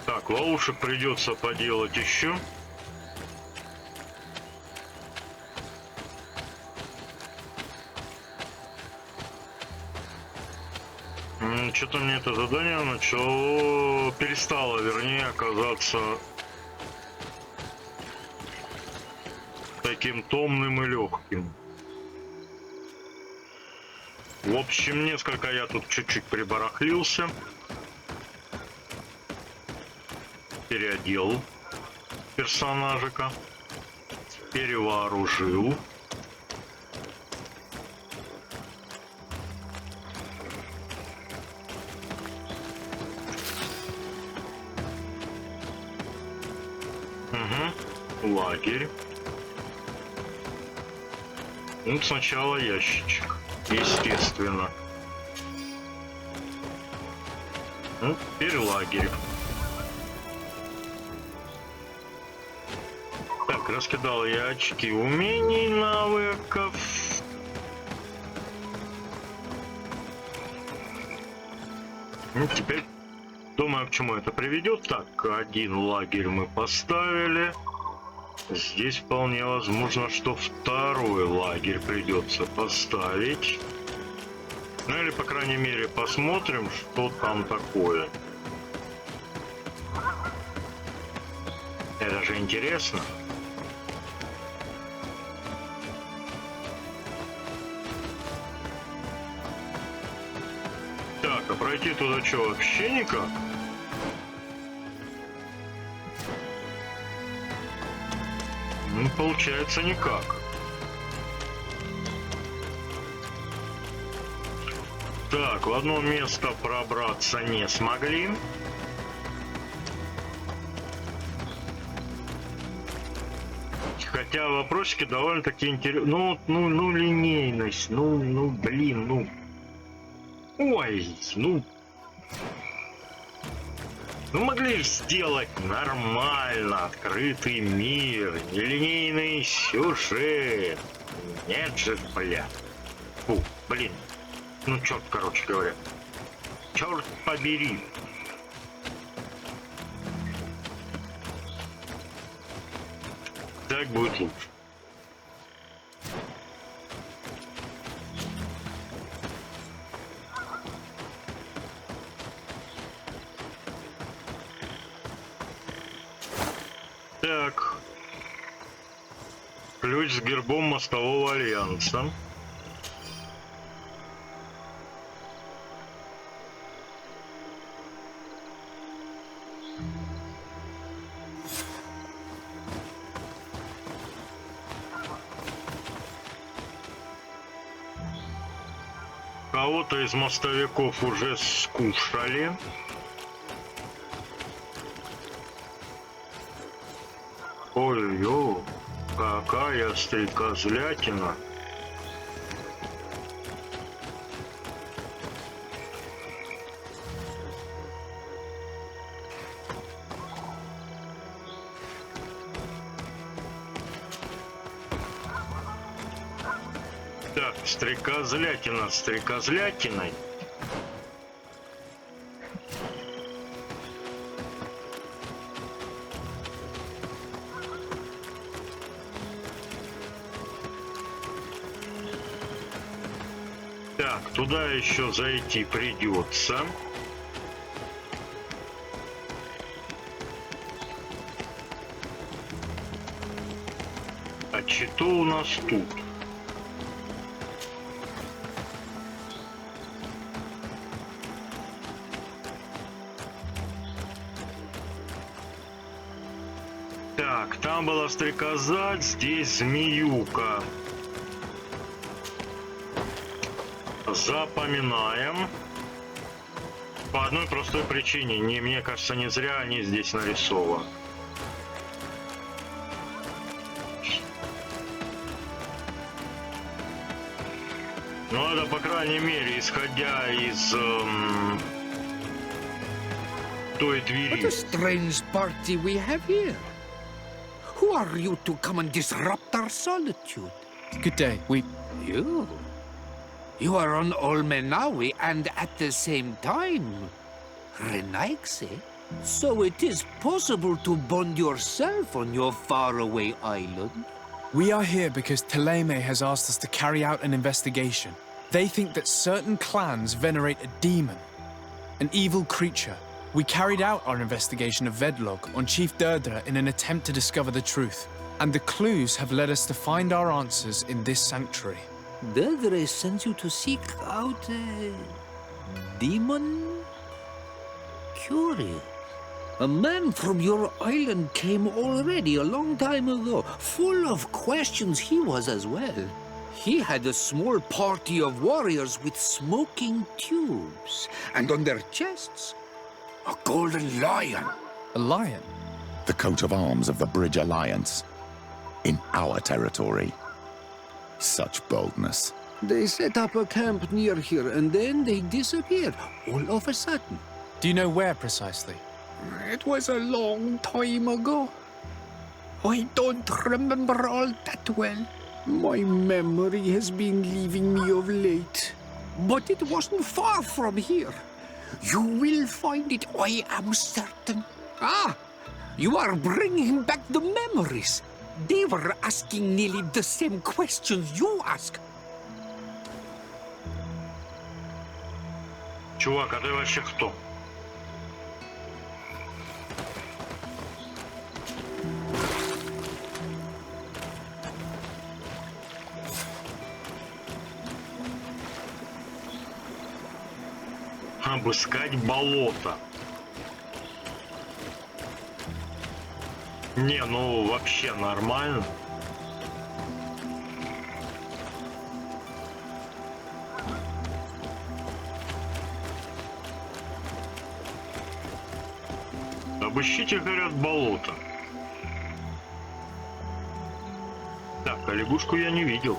Так, ловушек придется поделать еще. Что-то мне это задание начало... перестало, вернее, оказаться таким томным и легким. В общем, несколько я тут чуть-чуть прибарахлился. Переодел персонажика. Перевооружил. лагерь. Ну, сначала ящичек, естественно. Ну, теперь лагерь. Так, раскидал я очки умений, навыков. Ну, теперь думаю, к чему это приведет. Так, один лагерь мы поставили. Здесь вполне возможно, что второй лагерь придется поставить. Ну или, по крайней мере, посмотрим, что там такое. Это же интересно. Так, а пройти туда что, вообще никак? Ну, получается, никак. Так, в одно место пробраться не смогли. Хотя вопросики довольно-таки интересные. Ну, линейность. Блин. Ой, Ну, могли же сделать нормально, открытый мир, нелинейный сюжет. Нет же, бля. Фу, блин. Ну, черт, короче говоря. Черт побери. Так будет лучше. Так. Ключ с гербом мостового альянса. Кого-то из мостовиков уже скушали. Ой-ой, какая стрекозлятина. Так, стрекозлятина с стрекозлятиной. Так, туда еще зайти придется. А что у нас тут? Так, там была стрекоза, здесь змеюка. Запоминаем. По одной простой причине. Мне кажется, не зря они здесь нарисованы. Ну, это, по крайней мере, исходя из той двери. What a strange party we have here. Who are you to come and disrupt our solitude? Good day. You are on Olmenawi and at the same time, Renaigse. So it is possible to bond yourself on your faraway island? We are here because Teleme has asked us to carry out an investigation. They think that certain clans venerate a demon, an evil creature. We carried out our investigation of Vedlog on Chief Derdra in an attempt to discover the truth. And the clues have led us to find our answers in this sanctuary. Derdra sends you to seek out a demon? Curious. A man from your island came already a long time ago. Full of questions he was as well. He had a small party of warriors with smoking tubes. And on their chests, a golden lion. A lion? The coat of arms of the Bridge Alliance. in our territory. Such boldness. They set up a camp near here and then they disappeared all of a sudden. Do you know where precisely? It was a long time ago. I don't remember all that well. My memory has been leaving me of late. But it wasn't far from here. You will find it, I am certain. Ah! You are bringing back the memories. They were asking nearly the same questions you ask. Чувак, а ты вообще кто? Обыскать болото. Не, ну вообще нормально. Обыщите, говорят, болото. Так, а лягушку я не видел.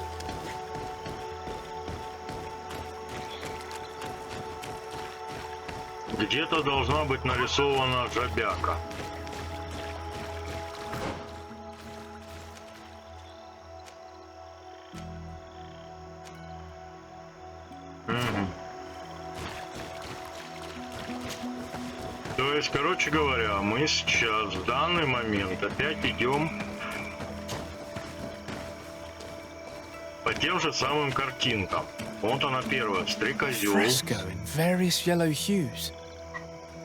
Где-то должна быть нарисована жабяка. То есть, короче говоря, мы сейчас в данный момент опять идем по тем же самым картинкам. Вот она первая, стрекозёл. Fresco in various yellow hues.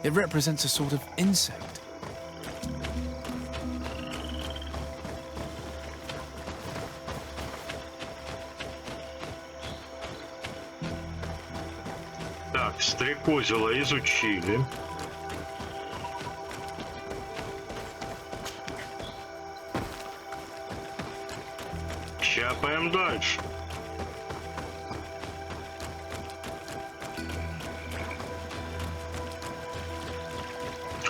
It represents a sort of insect. Так, стрекозила изучили. Чапаем дальше.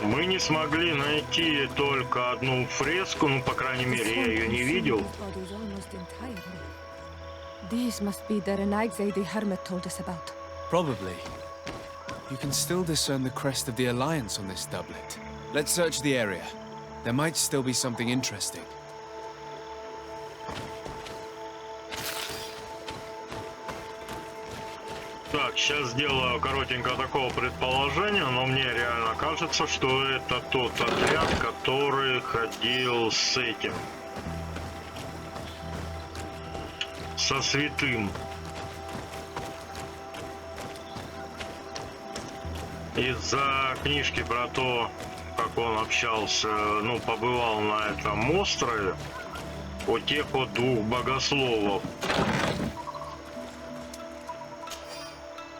Мы не смогли найти только одну фреску, ну, по крайней мере, я ее не видел. These must be the Renagze the hermit told us about. Probably. You can still discern the crest of the Alliance on this doublet. Let's search the area. There might still be something interesting. Так, сейчас сделаю коротенько такого предположения, но мне реально кажется, что это тот отряд, который ходил с этим. Со святым. Из-за книжки про то, как он общался, ну, побывал на этом острове, у тех вот двух богословов.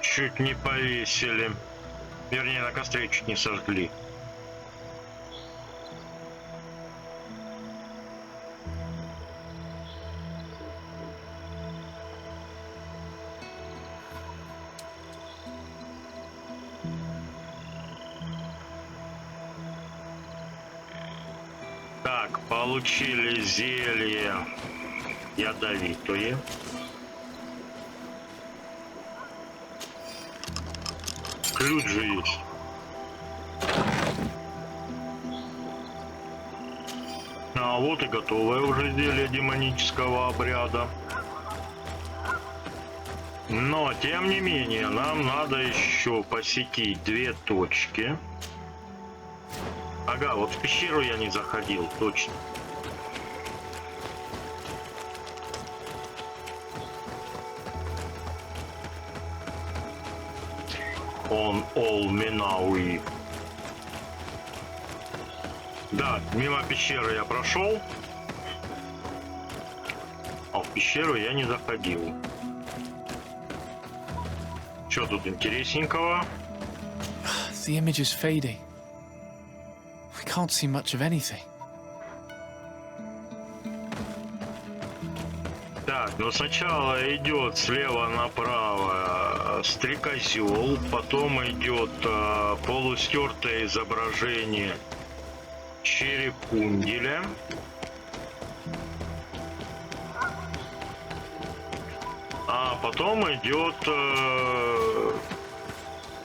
Чуть не повесили. Вернее, на костре чуть не сожгли. Так, получили зелье ядовитое. Ключ же есть. А вот и готовое уже зелье демонического обряда. Но, тем не менее, нам надо еще посетить две точки. Ага, вот в пещеру я не заходил, точно. Он Олминауи. Да, мимо пещеры я прошел, а в пещеру я не заходил. Что тут интересненького? The image is fading. We can't see much of anything. Так, ну сначала идет слева направо стрекозел, потом идет полустертое изображение черепунделя. потом идет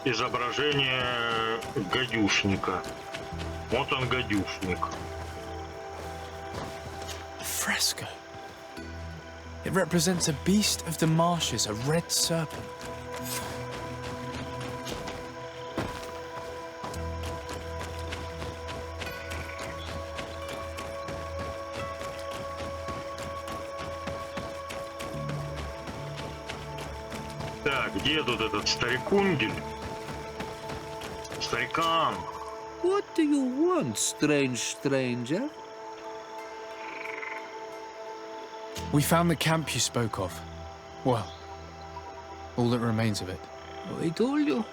изображение гадюшника. Вот он, гадюшник. A fresco. It represents a beast of the marshes, a red serpent. Так, где тут этот старикундель? Старикан. What do you want, strange stranger? We found the camp you spoke of. Well, all that remains of it. I told you.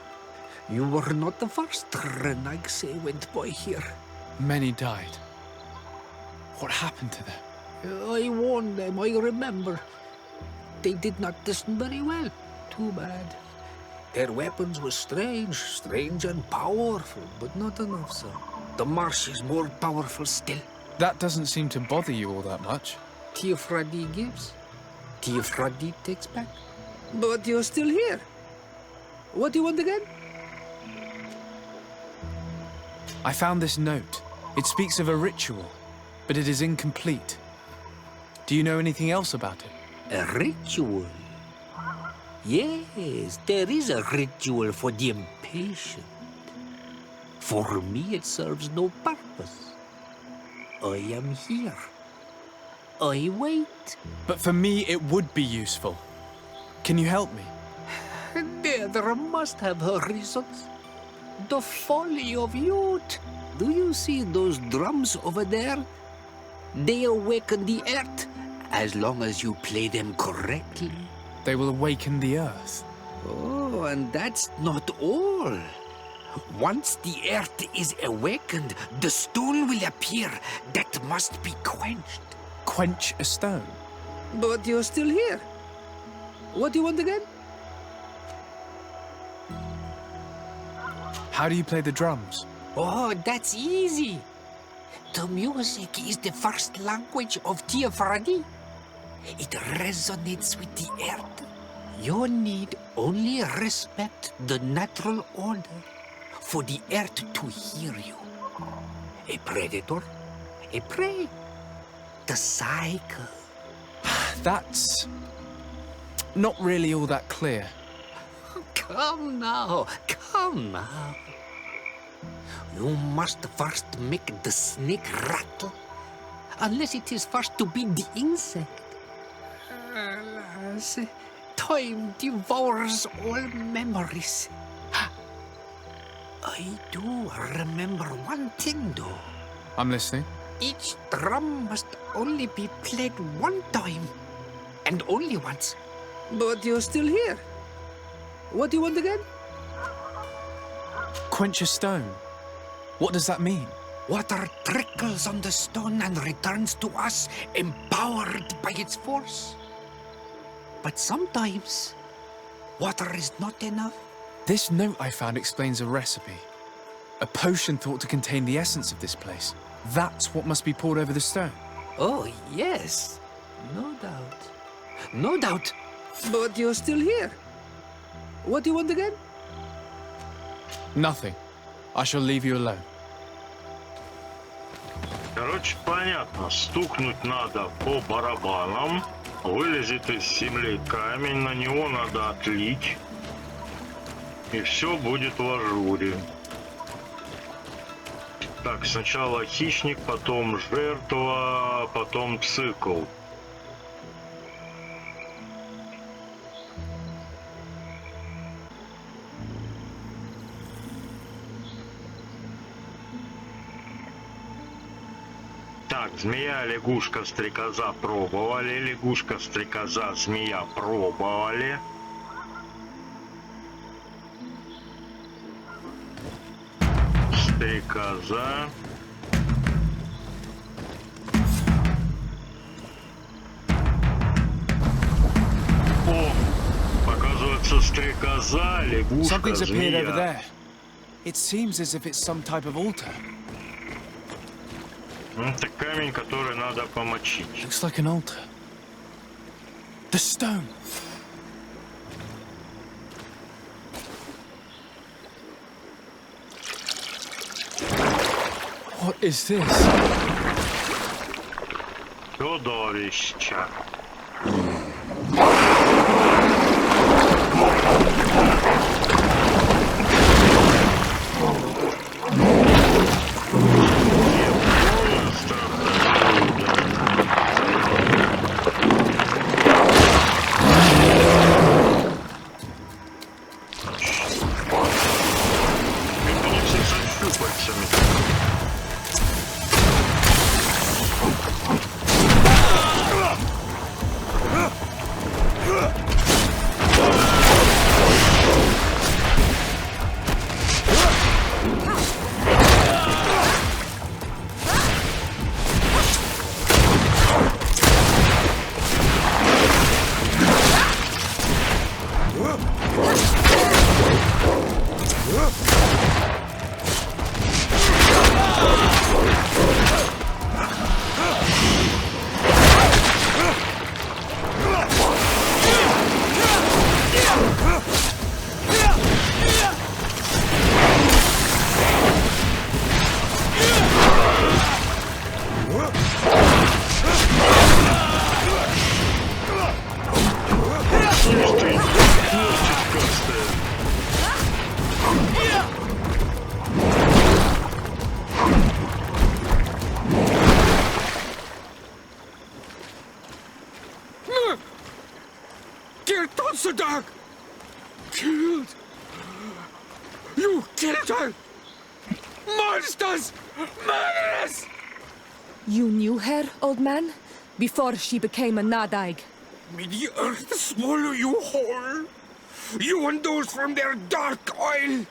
You were not the first Renagse went by here. Many died. What happened to them? I warned them, I remember. They did not listen very well. Too bad. Their weapons were strange and powerful, but not enough so. The marsh is more powerful still. That doesn't seem to bother you all that much. Teofradi gives, Teofradi takes back. But you're still here. What do you want again? I found this note. It speaks of a ritual, but it is incomplete. Do you know anything else about it? A ritual? Yes, there is a ritual for the impatient. For me, it serves no purpose. I am here. I wait. But for me, it would be useful. Can you help me? There must have her reasons. The folly of youth. Do you see those drums over there? They awaken the earth, as long as you play them correctly. They will awaken the earth. Oh, and that's not all. Once the earth is awakened, the stone will appear that must be quenched. Quench a stone? But you're still here. What do you want again? How do you play the drums? Oh, that's easy. The music is the first language of Teofradi. It resonates with the earth. You need only respect the natural order for the earth to hear you. A predator, a prey. The cycle. That's not really all that clear. Come now, come now. You must first make the snake rattle, unless it is first to be the insect. Alas, time devours all memories. I do remember one thing, though. I'm listening. Each drum must only be played one time, and only once. But you're still here. What do you want again? Quench a stone. What does that mean? Water trickles on the stone and returns to us, empowered by its force. But sometimes, water is not enough. This note I found explains a recipe. A potion thought to contain the essence of this place. That's what must be poured over the stone. Oh, yes. No doubt. No doubt. But you're still here. What do you want again? Nothing. I shall leave you alone. Короче, понятно. Стукнуть надо по барабанам. Вылезет из земли камень, на него надо отлить. И все будет в ажуре. Так, сначала хищник, потом жертва, потом цикл. Так, змея, лягушка, стрекоза пробовали. Лягушка, стрекоза, змея пробовали. Стрекоза. О, оказывается, стрекоза, лягушка, Something's appeared over змея. there. It seems as if it's some type of altar. Это камень, который надо помочить. Looks like an altar. The stone. What is this? Чудовища. Killed! You killed her! Monsters! Murderers! You knew her, old man? Before she became a Nadaig? May the earth swallow you whole! You and those from their dark oil!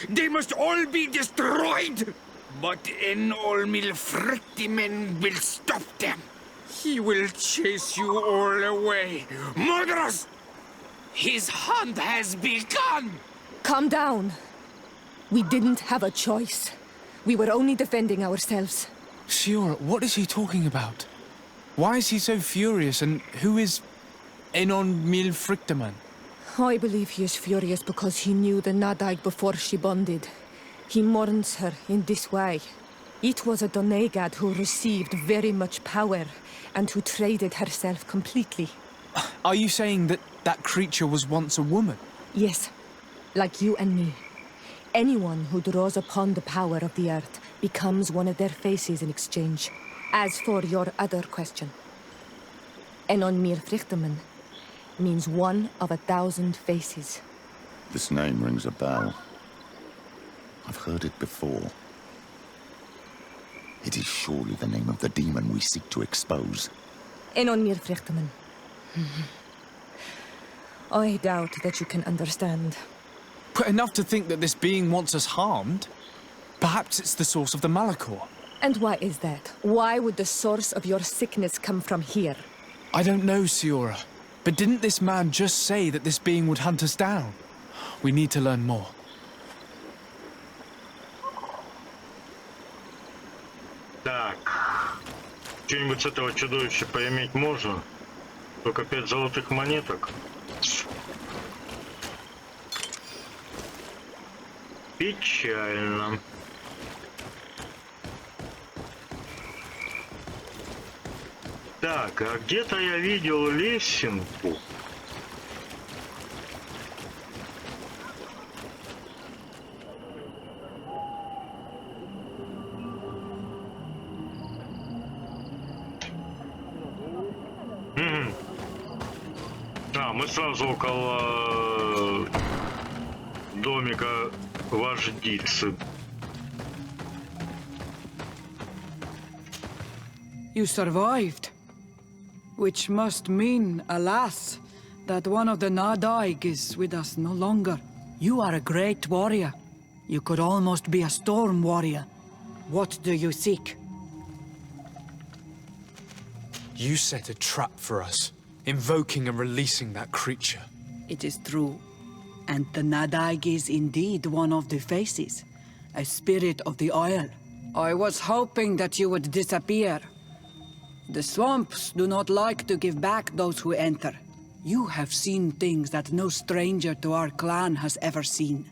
They must all be destroyed! But Enolmil Frictimen will stop them! He will chase you all away! Murderers! His hunt has begun! Calm down. We didn't have a choice. We were only defending ourselves. Siora, what is he talking about? Why is he so furious, and who is Enolmil Frictimen? I believe he is furious because he knew the Nadaig before she bonded. He mourns her in this way. It was a Doneigad who received very much power, and who traded herself completely. Are you saying that that creature was once a woman? Yes, like you and me. Anyone who draws upon the power of the earth becomes one of their faces in exchange. As for your other question, Enolmir Frictimen means one of 1,000 faces. This name rings a bell. I've heard it before. It is surely the name of the demon we seek to expose. Enolmir Frictimen. I doubt that you can understand. But enough to think that this being wants us harmed? Perhaps it's the source of the Malachor. And why is that? Why would the source of your sickness come from here? I don't know, Siora. But didn't this man just say that this being would hunt us down? We need to learn more. Так. Что-нибудь с этого чудовища поиметь можно? Только 5 золотых монеток. Печально. Так, а где-то я видел лесенку. А, мы сразу около домика вождицы. You survived. Which must mean, alas, that one of the Nadaig is with us no longer. You are a great warrior. You could almost be a storm warrior. What do you seek? You set a trap for us, invoking and releasing that creature. It is true. And the Nadaig is indeed one of the faces. A spirit of the oil. I was hoping that you would disappear. The swamps do not like to give back those who enter. You have seen things that no stranger to our clan has ever seen.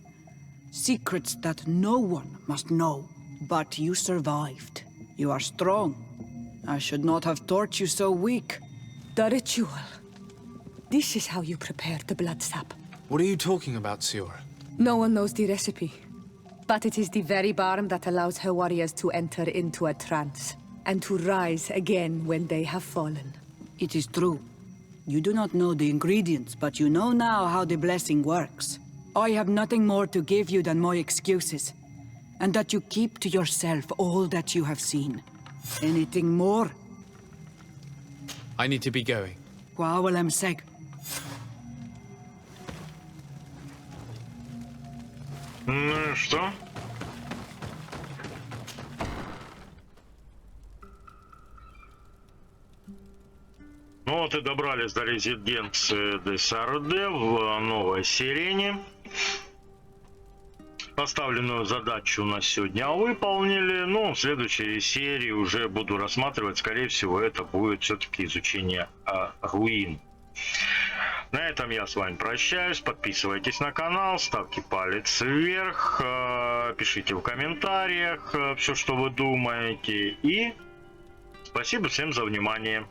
Secrets that no one must know. But you survived. You are strong. I should not have thought you so weak. The ritual. This is how you prepare the blood sap. What are you talking about, Siora? No one knows the recipe. But it is the very balm that allows her warriors to enter into a trance, and to rise again when they have fallen. It is true. You do not know the ingredients, but you know now how the blessing works. I have nothing more to give you than my excuses, and that you keep to yourself all that you have seen. Anything more? I need to be going. Kławalem-seg. Ну и что? Ну вот и добрались до резиденции де Сарде в новой сирене. Поставленную задачу на сегодня выполнили. Ну, в следующей серии уже буду рассматривать, скорее всего, это будет все-таки изучение руин. На этом я с вами прощаюсь. Подписывайтесь на канал, ставьте палец вверх, пишите в комментариях все, что вы думаете. И спасибо всем за внимание.